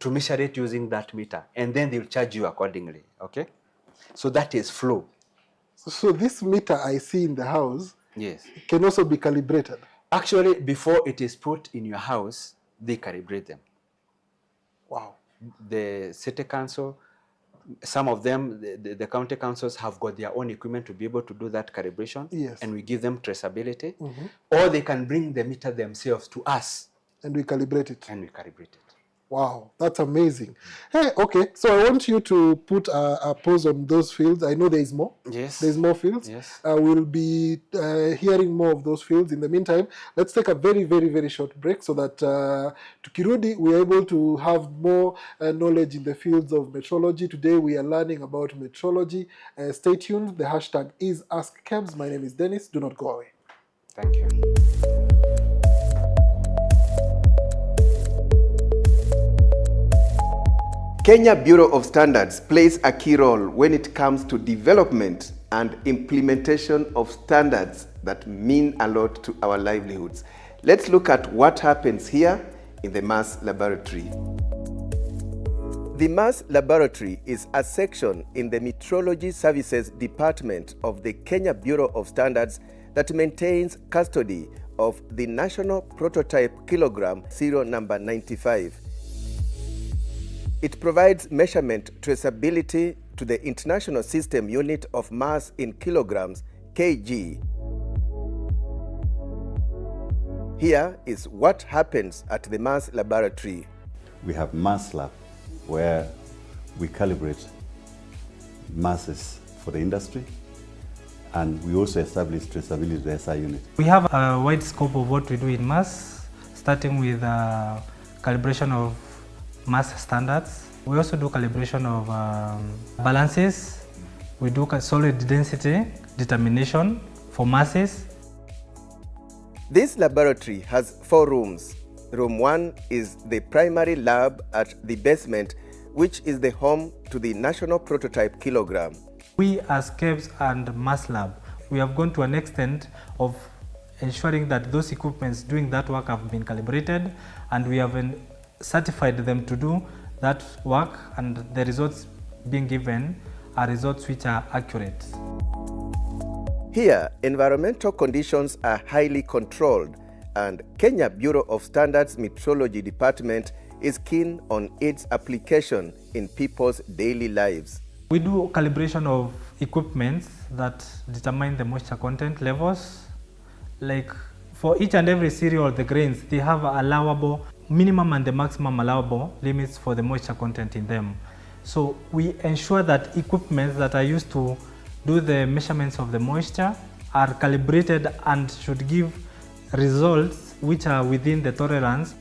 Speaker 2: measure it using that meter, and then they'll charge you accordingly. Okay? So that is flow.
Speaker 1: So this meter I see in the house,
Speaker 2: yes,
Speaker 1: can also be calibrated.
Speaker 2: Actually, before it is put in your house, they calibrate them.
Speaker 1: Wow.
Speaker 2: The city council, some of them, the county councils have got their own equipment to be able to do that calibration.
Speaker 1: Yes.
Speaker 2: And we give them traceability. Or they can bring the meter themselves to us.
Speaker 1: And we calibrate it.
Speaker 2: And we calibrate it.
Speaker 1: Wow, that's amazing. Hey, okay, so I want you to put a pause on those fields. I know there is more.
Speaker 2: Yes.
Speaker 1: There's more fields.
Speaker 2: Yes.
Speaker 1: We'll be hearing more of those fields. In the meantime, let's take a very, very, very short break so that tukirudi, we are able to have more knowledge in the fields of metrology. Today, we are learning about metrology. Stay tuned. The hashtag is AskKebs. My name is Dennis. Do not go away.
Speaker 2: Thank you.
Speaker 3: Kenya Bureau of Standards plays a key role when it comes to development and implementation of standards that mean a lot to our livelihoods. Let's look at what happens here in the Mass Laboratory. The Mass Laboratory is a section in the Metrology Services Department of the Kenya Bureau of Standards that maintains custody of the National Prototype Kilogram serial number 95. It provides measurement traceability to the International System Unit of Mass in Kilograms, kg. Here is what happens at the Mass Laboratory.
Speaker 4: We have Mass Lab, where we calibrate masses for the industry, and we also establish traceability to the SI unit.
Speaker 5: We have a wide scope of what we do in mass, starting with calibration of mass standards. We also do calibration of balances. We do solid density determination for masses.
Speaker 3: This laboratory has 4 rooms. Room 1 is the primary lab at the basement, which is the home to the National Prototype Kilogram.
Speaker 5: We as Kebs and Mass Lab, we have gone to an extent of ensuring that those equipments doing that work have been calibrated, and we have certified them to do that work, and the results being given are results which are accurate.
Speaker 3: Here, environmental conditions are highly controlled, and Kenya Bureau of Standards Metrology Department is keen on its application in people's daily lives.
Speaker 5: We do calibration of equipments that determine the moisture content levels. Like for each and every cereal, the grains, they have allowable minimum and the maximum allowable limits for the moisture content in them. So we ensure that equipments that are used to do the measurements of the moisture are calibrated and should give results which are within the tolerance.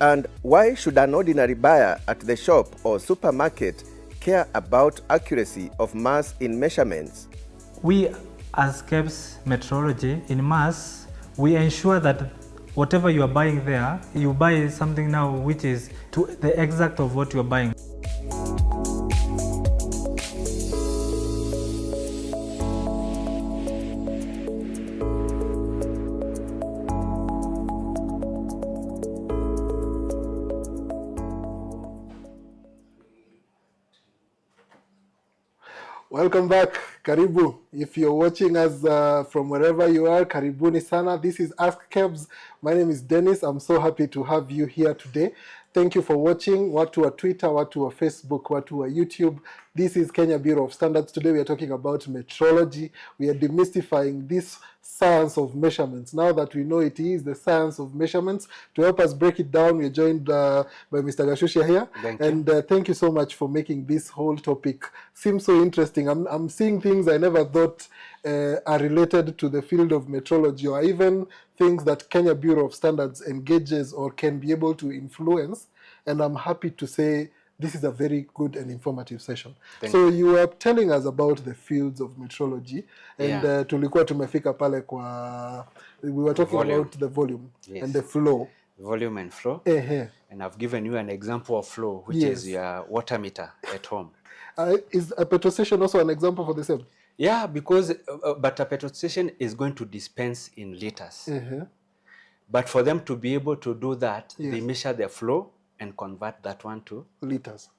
Speaker 3: And why should an ordinary buyer at the shop or supermarket care about accuracy of mass in measurements?
Speaker 5: We as Kebs Metrology in mass, we ensure that whatever you are buying there, you buy something now which is to the exact of what you are buying.
Speaker 1: Welcome back, karibu. If you're watching us from wherever you are, karibuni sana. This is Ask Kebs. My name is Dennis. I'm so happy to have you here today. Thank you for watching. Watu wa Twitter, watu wa Facebook, watu wa YouTube. This is Kenya Bureau of Standards. Today we are talking about metrology. We are demystifying this science of measurements. Now that we know it is the science of measurements, to help us break it down, we are joined by Mr. Gashusha here.
Speaker 2: Thank you.
Speaker 1: And thank you so much for making this whole topic seem so interesting. I'm seeing things I never thought are related to the field of metrology, or even things that Kenya Bureau of Standards engages or can be able to influence. And I'm happy to say this is a very good and informative session. So you were telling us about the fields of metrology, and tulikuwa tumefika pale kwa, we were talking about the volume and the flow.
Speaker 2: Volume and flow. And I've given you an example of flow, which is your water meter at home.
Speaker 1: Is a petrol station also an example for the same?
Speaker 2: Yeah, because but a petrol station is going to dispense in liters. But for them to be able to do that, they measure the flow and convert that one to
Speaker 1: liters.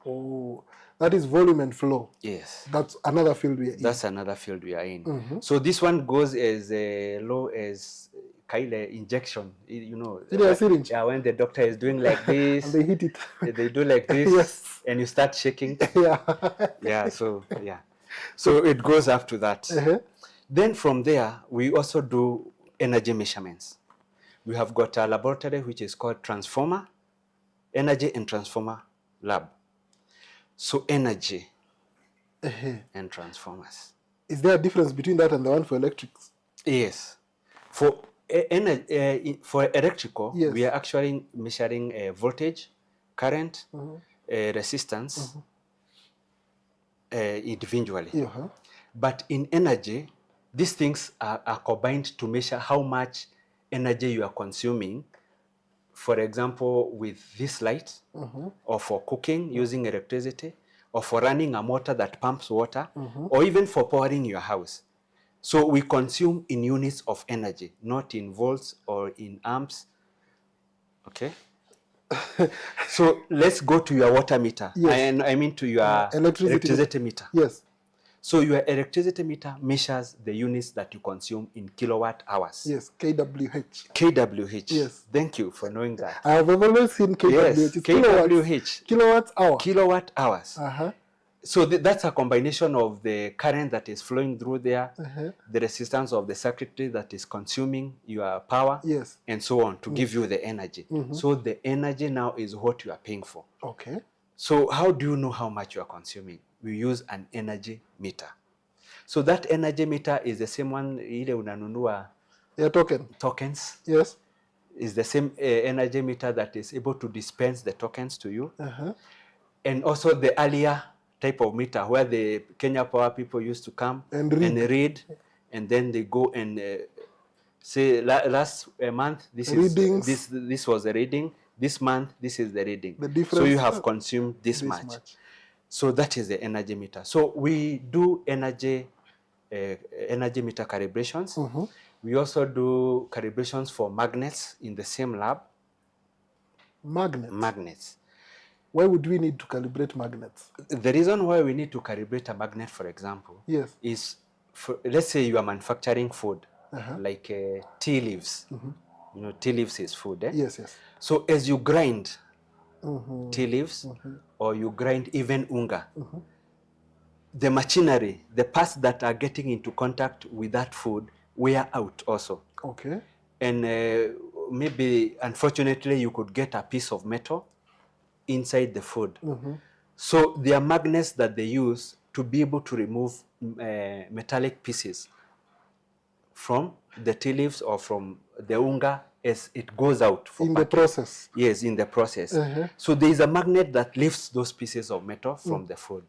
Speaker 2: Oh,
Speaker 1: that is volume and flow.
Speaker 2: Yes.
Speaker 1: That's another field we are in.
Speaker 2: That's another field we are in. So this one goes as low as kind of injection, you know.
Speaker 1: Syringe.
Speaker 2: Yeah, when the doctor is doing like this,
Speaker 1: and they hit it.
Speaker 2: They do like this, and you start shaking. So it goes up to that. Then from there, we also do energy measurements. We have got a laboratory which is called Transformer, Energy and Transformer Lab. So energy and transformers.
Speaker 1: Is there a difference between that and the one for electrics?
Speaker 2: Yes. For electrical, we are actually measuring voltage, current, resistance individually. But in energy, these things are combined to measure how much energy you are consuming. For example, with this light, or for cooking using electricity, or for running a motor that pumps water, or even for powering your house. So we consume in units of energy, not in volts or in amps. Okay? So let's go to your water meter. And I mean to your electricity meter.
Speaker 1: Yes.
Speaker 2: So your electricity meter measures the units that you consume in kilowatt hours.
Speaker 1: Yes, kWh.
Speaker 2: kWh.
Speaker 1: Yes.
Speaker 2: Thank you for knowing that.
Speaker 1: I have always seen kWh.
Speaker 2: Yes, kWh.
Speaker 1: Kilowatt hour.
Speaker 2: Kilowatt hours. So that's a combination of the current that is flowing through there, the resistance of the circuitry that is consuming your power, and so on to give you the energy. So the energy now is what you are paying for.
Speaker 1: Okay.
Speaker 2: So how do you know how much you are consuming? We use an energy meter. So that energy meter is the same one ile unanunua tokens.
Speaker 1: Yes.
Speaker 2: Is the same energy meter that is able to dispense the tokens to you. And also the earlier type of meter where the Kenya Power people used to come and read, and then they go and say last month this was the reading, this month this is the reading. So you have consumed this much. So that is the energy meter. So we do energy meter calibrations. We also do calibrations for magnets in the same lab. Magnets.
Speaker 1: Why would we need to calibrate magnets?
Speaker 2: The reason why we need to calibrate a magnet, for example, is for, let's say you are manufacturing food, like tea leaves. You know, tea leaves is food.
Speaker 1: Yes.
Speaker 2: So as you grind tea leaves, or you grind even unga, the machinery, the parts that are getting into contact with that food wear out also.
Speaker 1: Okay.
Speaker 2: And maybe, unfortunately, you could get a piece of metal inside the food. So there are magnets that they use to be able to remove metallic pieces from the tea leaves or from the unga as it goes out.
Speaker 1: In the process.
Speaker 2: Yes, in the process. So there is a magnet that lifts those pieces of metal from the food.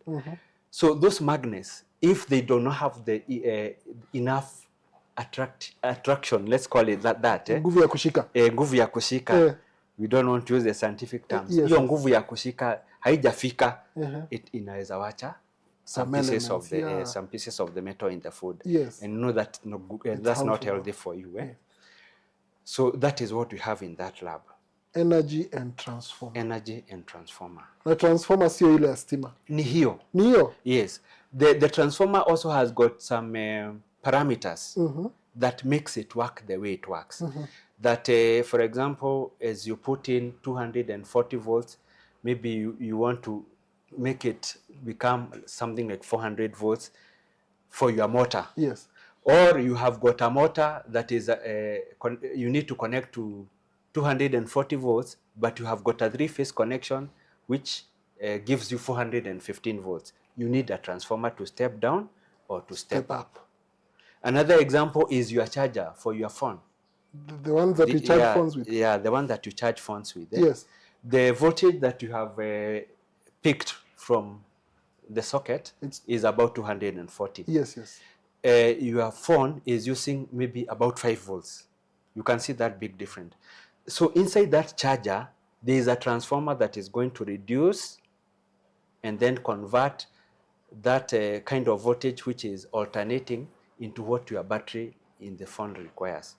Speaker 2: So those magnets, if they do not have the enough attraction, let's call it that.
Speaker 1: Nguvu ya kushika.
Speaker 2: Nguvu ya kushika. We don't want to use the scientific terms. Hiyo nguvu ya kushika haijafika, inaweza wacha some pieces of the metal in the food.
Speaker 1: Yes.
Speaker 2: And know that that's not healthy for you. So that is what we have in that lab.
Speaker 1: Energy and transformer.
Speaker 2: Energy and transformer.
Speaker 1: Na transformer sio ile ya stima.
Speaker 2: Ni hiyo.
Speaker 1: Ni hiyo?
Speaker 2: Yes. The transformer also has got some parameters that makes it work the way it works. That, for example, as you put in 240 volts, maybe you want to make it become something like 400 volts for your motor.
Speaker 1: Yes.
Speaker 2: Or you have got a motor that is, you need to connect to 240 volts, but you have got a 3-phase connection, which gives you 415 volts. You need a transformer to step down or to step up. Another example is your charger for your phone.
Speaker 1: The one that you charge phones with.
Speaker 2: Yeah, the one that you charge phones with.
Speaker 1: Yes.
Speaker 2: The voltage that you have picked from the socket is about 240.
Speaker 1: Yes, yes.
Speaker 2: Your phone is using maybe about 5 volts. You can see that big difference. So inside that charger, there is a transformer that is going to reduce and then convert that kind of voltage which is alternating into what your battery in the phone requires.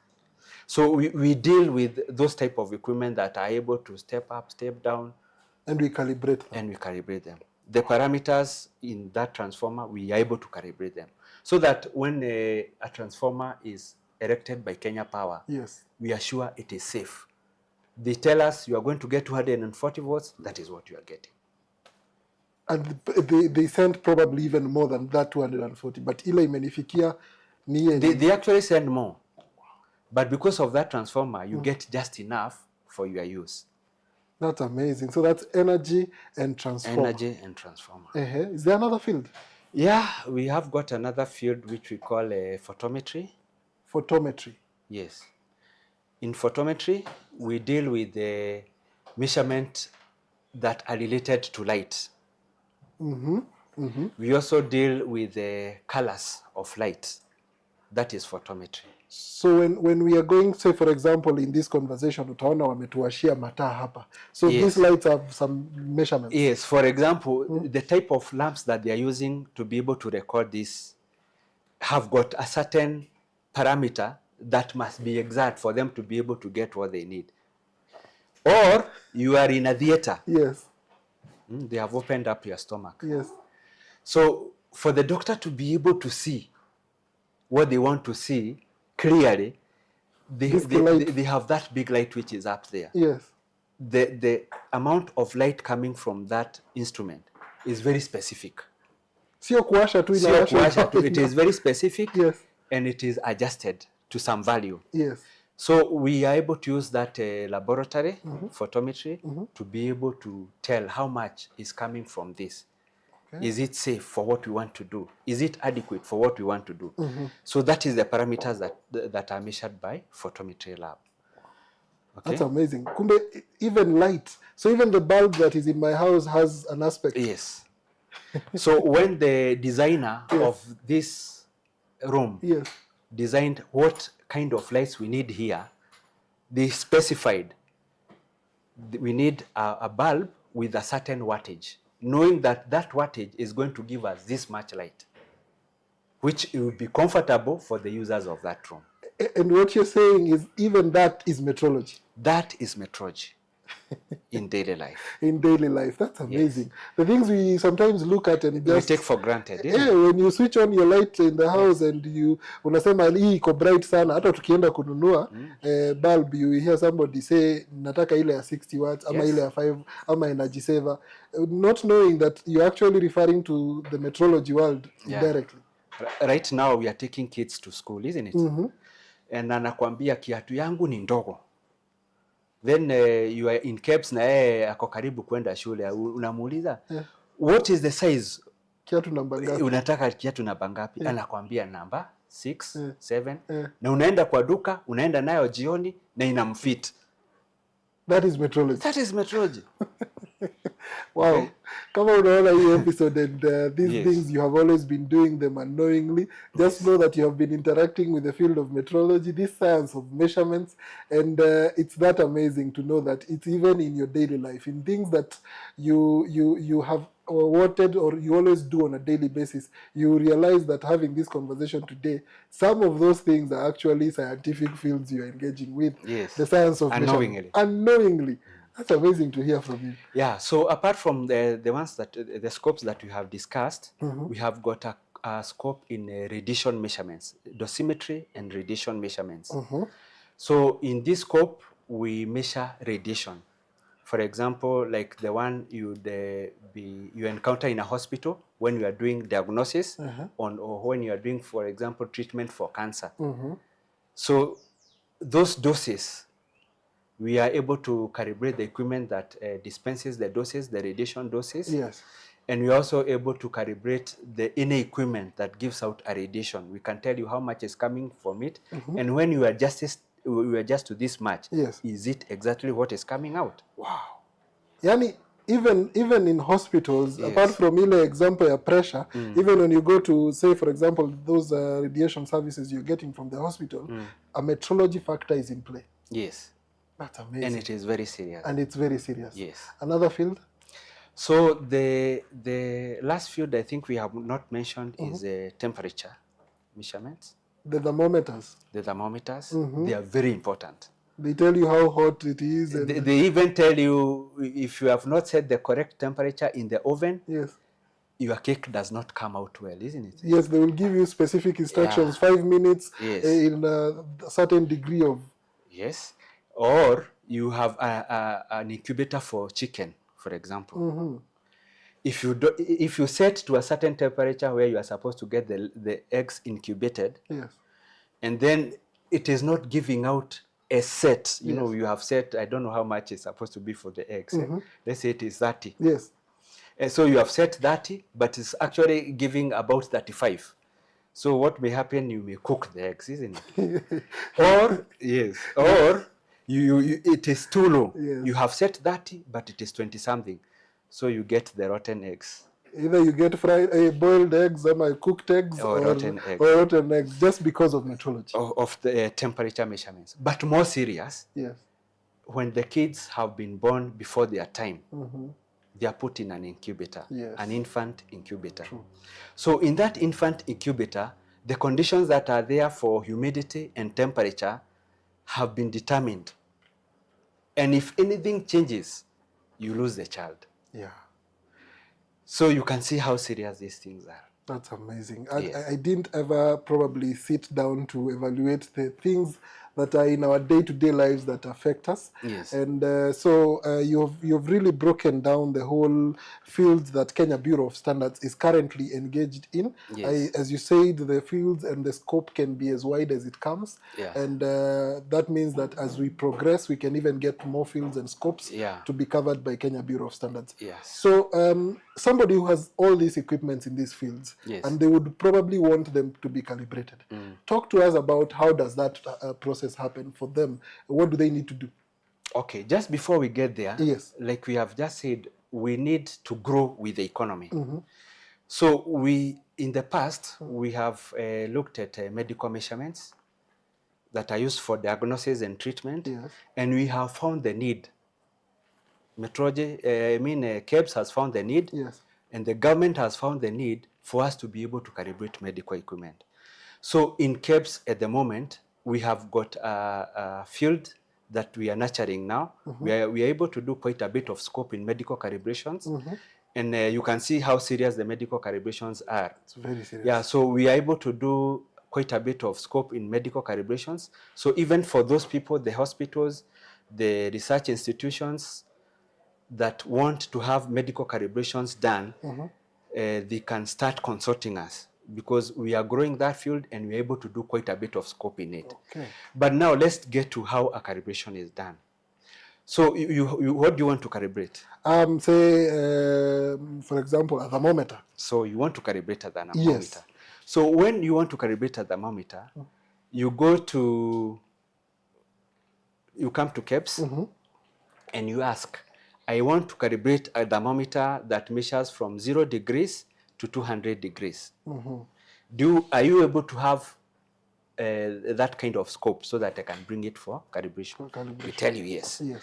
Speaker 2: So we deal with those type of equipment that are able to step up, step down.
Speaker 1: And we calibrate them.
Speaker 2: And we calibrate them. The parameters in that transformer, we are able to calibrate them. So that when a transformer is erected by Kenya Power,
Speaker 1: yes,
Speaker 2: we are sure it is safe. They tell us you are going to get 240 volts, that is what you are getting.
Speaker 1: And they send probably even more than that 240, but ile imenifikia ni
Speaker 2: they actually send more. But because of that transformer, you get just enough for your use.
Speaker 1: That's amazing. So that's energy and transformer.
Speaker 2: Energy and transformer.
Speaker 1: Is there another field?
Speaker 2: Yeah, we have got another field which we call photometry.
Speaker 1: Photometry.
Speaker 2: Yes. In photometry, we deal with the measurements that are related to light. We also deal with the colors of light. That is photometry.
Speaker 1: So when we are going, say for example, in this conversation, utaona wametuashia mataa hapa. So yes, these lights have some measurements.
Speaker 2: Yes, for example, the type of lamps that they are using to be able to record this have got a certain parameter that must be exact for them to be able to get what they need. Or you are in a theater.
Speaker 1: Yes.
Speaker 2: They have opened up your stomach.
Speaker 1: Yes.
Speaker 2: So for the doctor to be able to see what they want to see clearly, they have that big light which is up there.
Speaker 1: Yes.
Speaker 2: The amount of light coming from that instrument is very specific.
Speaker 1: Sio kuwasha tu inawasha.
Speaker 2: It is very specific.
Speaker 1: Yes.
Speaker 2: And it is adjusted to some value.
Speaker 1: Yes.
Speaker 2: So we are able to use that laboratory photometry to be able to tell how much is coming from this. Okay. Is it safe for what we want to do? Is it adequate for what we want to do? So that is the parameters that are measured by photometry lab. Okay?
Speaker 1: That's amazing. Kumbe, even light. So even the bulb that is in my house has an aspect.
Speaker 2: Yes. So when the designer of this room designed what kind of lights we need here, they specified we need a bulb with a certain wattage, knowing that that wattage is going to give us this much light, which will be comfortable for the users of that room.
Speaker 1: And what you're saying is even that is metrology.
Speaker 2: That is metrology in daily life.
Speaker 1: In daily life. That's amazing. Yes. The things we sometimes look at and just...
Speaker 2: we take for granted.
Speaker 1: When you switch on your light in the house and you unasema hii iko bright sana, hata tukienda kununua bulb, you hear somebody say nataka ile ya 60 watts ama ile ya 5 ama energy saver, not knowing that you're actually referring to the metrology world directly.
Speaker 2: Right now we are taking kids to school, isn't it? And anakuambia kiatu yangu ni ndogo. Then you are in Kebs na ako karibu kwenda shule, unamuuliza what is the size?
Speaker 1: Kiatu namba ngapi?
Speaker 2: Unataka kiatu namba ngapi? Anakuambia namba 6, 7. Na unaenda kwa duka, unaenda nayo jioni na inamfit.
Speaker 1: That is metrology.
Speaker 2: That is metrology.
Speaker 1: Wow.
Speaker 2: Okay.
Speaker 1: Kama unaona hii episode and these
Speaker 2: Yes.
Speaker 1: things you have always been doing them unknowingly. Just know that you have been interacting with the field of metrology, this science of measurements, and it's that amazing to know that it's even in your daily life, in things that you have wanted or you always do on a daily basis. You realize that having this conversation today, some of those things are actually scientific fields you're engaging with.
Speaker 2: Yes.
Speaker 1: The science of
Speaker 2: Unknowingly.
Speaker 1: measurement. Unknowingly. That's amazing to hear from you.
Speaker 2: Yeah, so apart from the ones that the scopes that we have discussed, we have got a scope in radiation measurements, dosimetry and radiation measurements. So in this scope, we measure radiation. For example, like the one you encounter in a hospital when you are doing diagnosis or when you are doing, for example, treatment for cancer. So those doses, we are able to calibrate the equipment that dispenses the doses, the radiation doses.
Speaker 1: Yes.
Speaker 2: And we're also able to calibrate the inner equipment that gives out a radiation. We can tell you how much is coming from it. And when you adjust to this much,
Speaker 1: Yes.
Speaker 2: is it exactly what is coming out?
Speaker 1: Wow. Yani, even in hospitals,
Speaker 2: Yes.
Speaker 1: apart from ile example ya pressure, even when you go to, say, for example, those radiation services you're getting from the hospital, a metrology factor is in play.
Speaker 2: Yes.
Speaker 1: That's amazing.
Speaker 2: And it is very serious.
Speaker 1: And it's very serious.
Speaker 2: Yes.
Speaker 1: Another field?
Speaker 2: So the last field I think we have not mentioned is temperature measurements.
Speaker 1: The thermometers.
Speaker 2: The thermometers, they are very important.
Speaker 1: They tell you how hot it is. And
Speaker 2: They even tell you if you have not set the correct temperature in the oven,
Speaker 1: yes.
Speaker 2: your cake does not come out well, isn't it?
Speaker 1: Yes, they will give you specific instructions, 5 minutes
Speaker 2: Yes.
Speaker 1: In a certain degree of...
Speaker 2: Yes. Or you have an incubator for chicken, for example. If you set to a certain temperature where you are supposed to get the eggs incubated,
Speaker 1: Yes.
Speaker 2: and then it is not giving out a set, you
Speaker 1: Yes.
Speaker 2: know, you have set, I don't know how much it's supposed to be for the eggs. Let's say it is 30.
Speaker 1: Yes.
Speaker 2: And so you have set 30, but it's actually giving about 35. So what may happen, you may cook the eggs, isn't it? Or, yes, or it is too low.
Speaker 1: Yes.
Speaker 2: You have set 30, but it is 20 something. So you get the rotten eggs.
Speaker 1: Either you get boiled eggs or cooked eggs
Speaker 2: Or rotten eggs.
Speaker 1: or rotten eggs just because of metrology.
Speaker 2: Of the temperature measurements. But more serious,
Speaker 1: Yes.
Speaker 2: when the kids have been born before their time, they are put in an incubator,
Speaker 1: Yes.
Speaker 2: an infant incubator. So in that infant incubator, the conditions that are there for humidity and temperature have been determined. And if anything changes, you lose the child.
Speaker 1: Yeah.
Speaker 2: So you can see how serious these things are.
Speaker 1: That's amazing.
Speaker 2: Yes.
Speaker 1: I didn't ever probably sit down to evaluate the things that are in our day-to-day lives that affect us.
Speaker 2: Yes.
Speaker 1: And so you've really broken down the whole field that Kenya Bureau of Standards is currently engaged in.
Speaker 2: Yes.
Speaker 1: As you said, the fields and the scope can be as wide as it comes.
Speaker 2: Yes.
Speaker 1: And that means that as we progress, we can even get more fields and scopes
Speaker 2: Yeah.
Speaker 1: to be covered by Kenya Bureau of Standards.
Speaker 2: Yes.
Speaker 1: So somebody who has all these equipments in these fields,
Speaker 2: Yes.
Speaker 1: and they would probably want them to be calibrated. Talk to us about how does that process happen for them? What do they need to do?
Speaker 2: Okay, just before we get there,
Speaker 1: Yes.
Speaker 2: like we have just said, we need to grow with the economy. So in the past, we have looked at medical measurements that are used for diagnosis and treatment,
Speaker 1: Yes.
Speaker 2: and we have found the need. Metrology, Kebs has found the need,
Speaker 1: Yes.
Speaker 2: and the government has found the need for us to be able to calibrate medical equipment. So in Kebs at the moment, we have got a field that we are nurturing now. We are able to do quite a bit of scope in medical calibrations. And you can see how serious the medical calibrations are.
Speaker 1: It's very serious.
Speaker 2: Yeah, so we are able to do quite a bit of scope in medical calibrations. So even for those people, the hospitals, the research institutions that want to have medical calibrations done, they can start consulting us because we are growing that field and we're able to do quite a bit of scope in it.
Speaker 1: Okay.
Speaker 2: But now let's get to how a calibration is done. So what do you want to calibrate?
Speaker 1: Say, for example, a thermometer.
Speaker 2: So you want to calibrate a thermometer.
Speaker 1: Yes.
Speaker 2: So when you want to calibrate a thermometer, you come to Kebs and you ask, I want to calibrate a thermometer that measures from 0 degrees to 200 degrees. Are you able to have that kind of scope so that I can bring it for calibration? We tell you yes.
Speaker 1: Yes.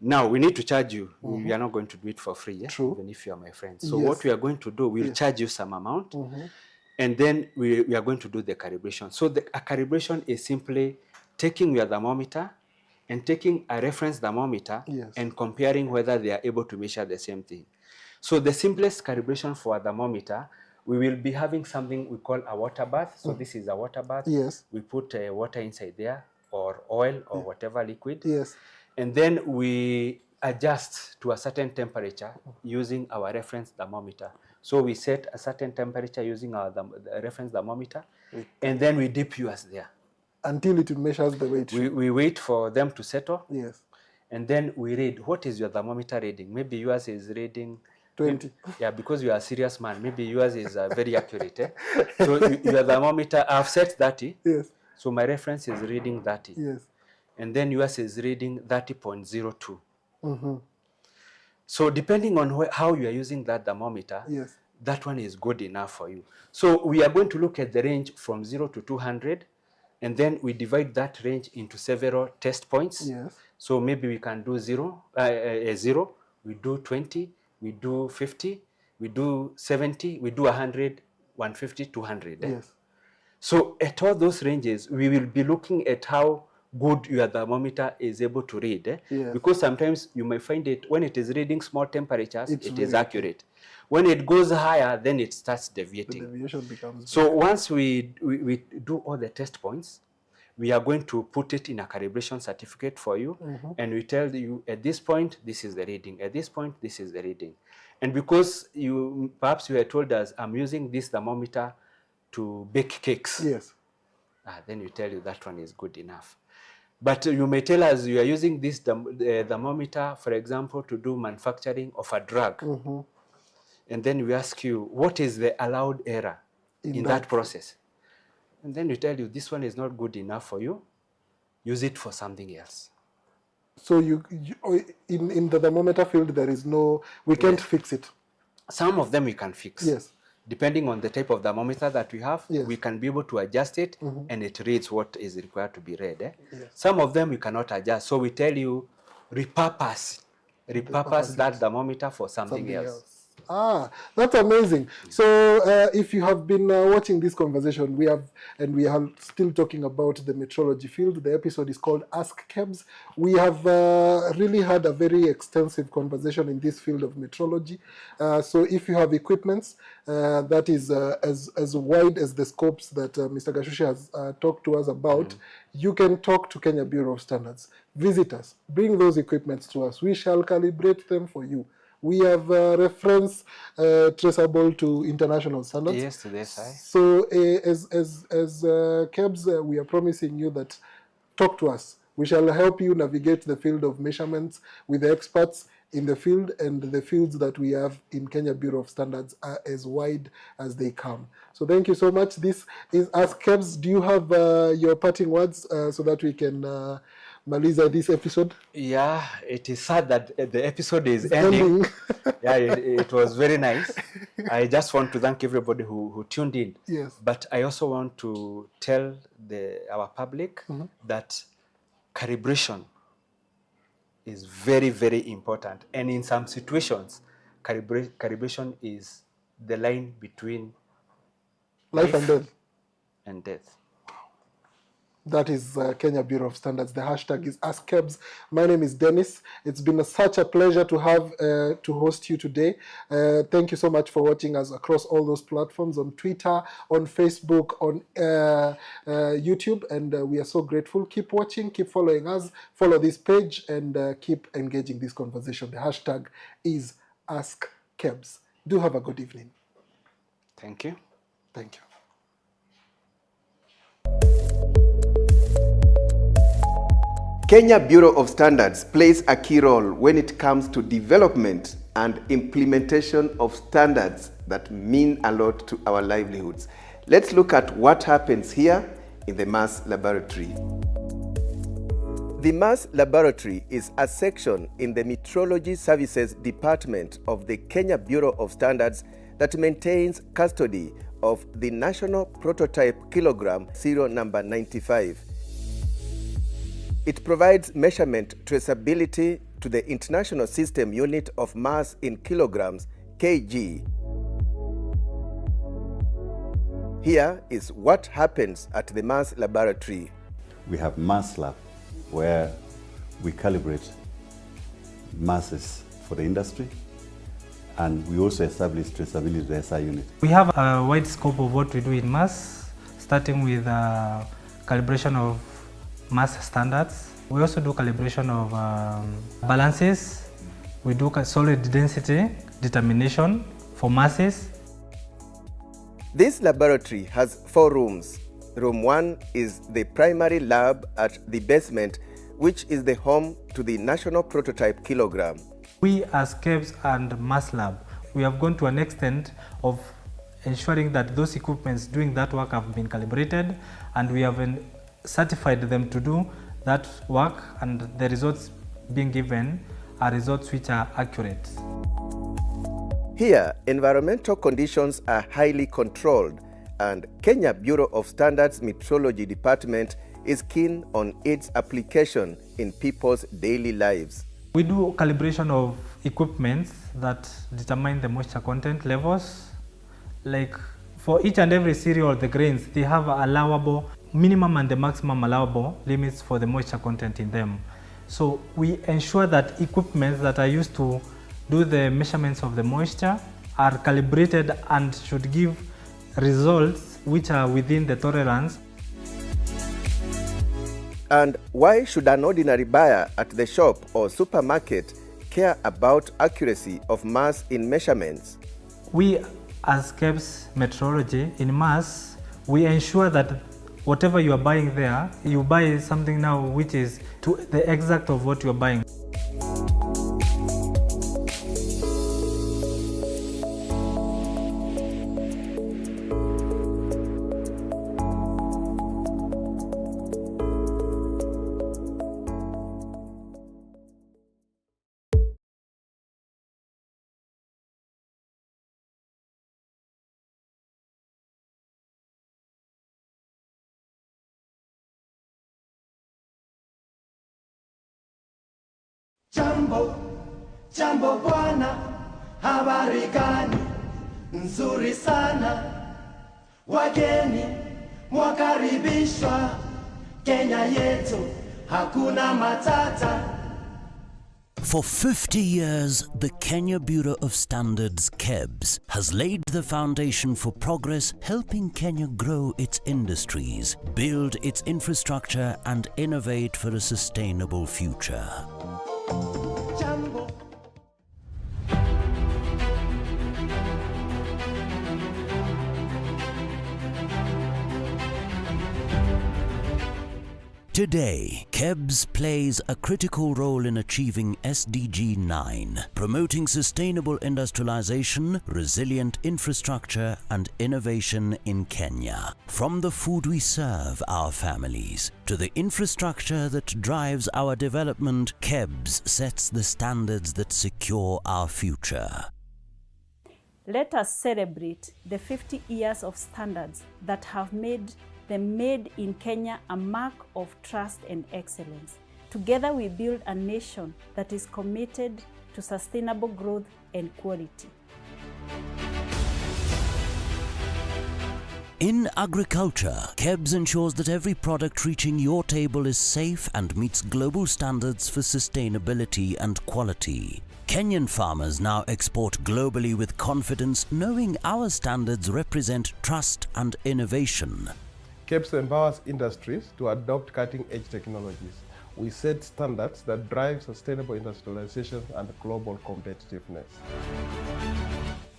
Speaker 2: Now we need to charge you. We are not going to do it for free,
Speaker 1: True.
Speaker 2: even if you are my friend. So
Speaker 1: Yes.
Speaker 2: what we are going to do, we'll charge you some amount, and then we are going to do the calibration. So a calibration is simply taking your thermometer and taking a reference thermometer and comparing whether they are able to measure the same thing. So the simplest calibration for a thermometer, we will be having something we call a water bath. So this is a water bath.
Speaker 1: Yes.
Speaker 2: We put water inside there, or oil, or whatever liquid.
Speaker 1: Yes.
Speaker 2: And then we adjust to a certain temperature using our reference thermometer. So we set a certain temperature using our reference thermometer, and then we dip yours there.
Speaker 1: Until it measures the weight.
Speaker 2: We wait for them to settle.
Speaker 1: Yes.
Speaker 2: And then we read, what is your thermometer reading? Maybe yours is reading
Speaker 1: 20.
Speaker 2: Yeah, because you are a serious man. Maybe yours is very accurate. So your thermometer, I've set 30.
Speaker 1: Yes.
Speaker 2: So my reference is reading 30.
Speaker 1: Yes.
Speaker 2: And then yours is reading 30.02. So depending on how you are using that thermometer,
Speaker 1: yes,
Speaker 2: that one is good enough for you. So we are going to look at the range from 0 to 200, and then we divide that range into several test points.
Speaker 1: Yes.
Speaker 2: So maybe we can do 0, we do 20, we do 50, we do 70, we do 100, 150, 200.
Speaker 1: Yes.
Speaker 2: So at all those ranges, we will be looking at how good your thermometer is able to read.
Speaker 1: Yes.
Speaker 2: Because sometimes you may find it when it is reading small temperatures, it is accurate. When it goes higher, then it starts deviating.
Speaker 1: The deviation becomes
Speaker 2: so once we do all the test points, we are going to put it in a calibration certificate for you, and we tell you at this point, this is the reading. At this point, this is the reading. And because perhaps you had told us, I'm using this thermometer to bake cakes.
Speaker 1: Yes.
Speaker 2: Then we tell you that one is good enough. But you may tell us you are using this thermometer, for example, to do manufacturing of a drug. And then we ask you, what is the allowed error in that process? And then we tell you, this one is not good enough for you. Use it for something else.
Speaker 1: So in the thermometer field, there is no, we can't fix it.
Speaker 2: Some of them we can fix.
Speaker 1: Yes.
Speaker 2: Depending on the type of thermometer that we have,
Speaker 1: yes,
Speaker 2: we can be able to adjust it, and it reads what is required to be read.
Speaker 1: Yes.
Speaker 2: Some of them we cannot adjust. So we tell you, repurpose that thermometer for something else.
Speaker 1: Ah, that's amazing. So if you have been watching this conversation, we are still talking about the metrology field. The episode is called Ask Kebs. We have really had a very extensive conversation in this field of metrology. So if you have equipments that is as wide as the scopes that Mr. Gashushi has talked to us about, you can talk to Kenya Bureau of Standards. Visit us. Bring those equipments to us. We shall calibrate them for you. We have reference traceable to international standards.
Speaker 2: Yes, to the SI.
Speaker 1: So as Kebs, we are promising you that talk to us. We shall help you navigate the field of measurements with the experts in the field, and the fields that we have in Kenya Bureau of Standards are as wide as they come. So thank you so much. This is Ask Kebs. Do you have your parting words so that we can Maliza this episode?
Speaker 2: Yeah, it is sad that the episode is ending. Yeah, it was very nice. I just want to thank everybody who tuned in.
Speaker 1: Yes.
Speaker 2: But I also want to tell our public that calibration is very, very important. And in some situations, calibration is the line between
Speaker 1: life and death.
Speaker 2: And death.
Speaker 1: That is Kenya Bureau of Standards. The hashtag is Ask Kebs. My name is Dennis. It's been such a pleasure to have to host you today. Thank you so much for watching us across all those platforms, on Twitter, on Facebook, on YouTube, and we are so grateful. Keep watching, keep following us, follow this page, and keep engaging this conversation. The hashtag is Ask Kebs. Do have a good evening.
Speaker 2: Thank you.
Speaker 1: Thank you.
Speaker 3: Kenya Bureau of Standards plays a key role when it comes to development and implementation of standards that mean a lot to our livelihoods. Let's look at what happens here in the mass laboratory. The Mass Laboratory is a section in the Metrology Services Department of the Kenya Bureau of Standards that maintains custody of the National Prototype Kilogram serial number 95. It provides measurement traceability to the International System Unit of Mass in Kilograms, kg. Here is what happens at the Mass Laboratory.
Speaker 4: We have Mass Lab, where we calibrate masses for the industry, and we also establish traceability to the SI unit.
Speaker 5: We have a wide scope of what we do in mass, starting with calibration of mass standards. We also do calibration of balances. We do solid density determination for masses.
Speaker 3: This laboratory has 4 rooms. Room 1 is the primary lab at the basement, which is the home to the National Prototype Kilogram.
Speaker 5: We as Kebs and Mass Lab, we have gone to an extent of ensuring that those equipments doing that work have been calibrated, and we have certified them to do that work, and the results being given are results which are accurate.
Speaker 3: Here, environmental conditions are highly controlled, and Kenya Bureau of Standards Metrology Department is keen on its application in people's daily lives.
Speaker 5: We do calibration of equipments that determine the moisture content levels. Like for each and every cereal, the grains, they have allowable minimum and the maximum allowable limits for the moisture content in them. So we ensure that equipments that are used to do the measurements of the moisture are calibrated and should give results which are within the tolerance.
Speaker 3: And why should an ordinary buyer at the shop or supermarket care about accuracy of mass in measurements?
Speaker 5: We as Kebs Metrology in mass, we ensure that whatever you are buying there, you buy something now which is to the exact of what you are buying.
Speaker 6: Jambo, jambo bwana, habari gani? Nzuri sana. Wageni, mwakaribishwa. Kenya yetu, hakuna matata.
Speaker 7: For 50 years, the Kenya Bureau of Standards, Kebs, has laid the foundation for progress, helping Kenya grow its industries, build its infrastructure, and innovate for a sustainable future.
Speaker 6: Jambo.
Speaker 7: Today, Kebs plays a critical role in achieving SDG 9, promoting sustainable industrialization, resilient infrastructure, and innovation in Kenya. From the food we serve our families to the infrastructure that drives our development, Kebs sets the standards that secure our future.
Speaker 8: Let us celebrate the 50 years of standards that have made the Made in Kenya a mark of trust and excellence. Together we build a nation that is committed to sustainable growth and quality.
Speaker 7: In agriculture, Kebs ensures that every product reaching your table is safe and meets global standards for sustainability and quality. Kenyan farmers now export globally with confidence, knowing our standards represent trust and innovation.
Speaker 9: Kebs empowers industries to adopt cutting-edge technologies. We set standards that drive sustainable industrialization and global competitiveness.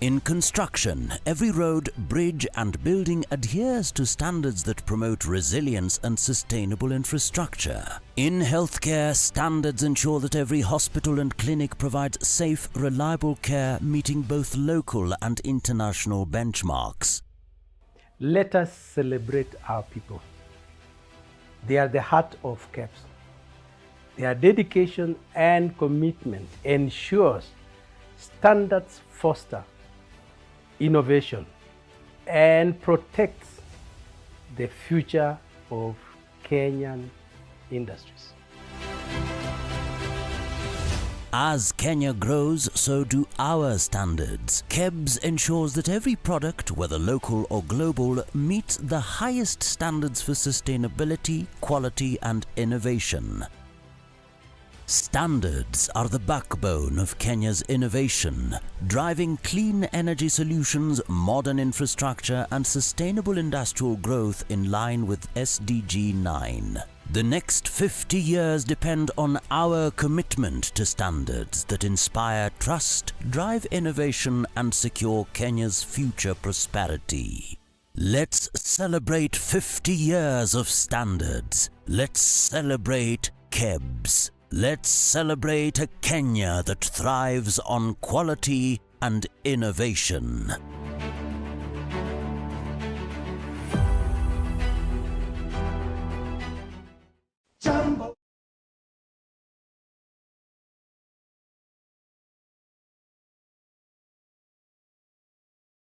Speaker 7: In construction, every road, bridge, and building adheres to standards that promote resilience and sustainable infrastructure. In healthcare, standards ensure that every hospital and clinic provides safe, reliable care, meeting both local and international benchmarks.
Speaker 10: Let us celebrate our people. They are the heart of Kebs. Their dedication and commitment ensures standards foster innovation and protects the future of Kenyan industries.
Speaker 7: As Kenya grows, so do our standards. Kebs ensures that every product, whether local or global, meets the highest standards for sustainability, quality, and innovation. Standards are the backbone of Kenya's innovation, driving clean energy solutions, modern infrastructure, and sustainable industrial growth in line with SDG 9. The next 50 years depend on our commitment to standards that inspire trust, drive innovation, and secure Kenya's future prosperity. Let's celebrate 50 years of standards. Let's celebrate Kebs. Let's celebrate a Kenya that thrives on quality and innovation.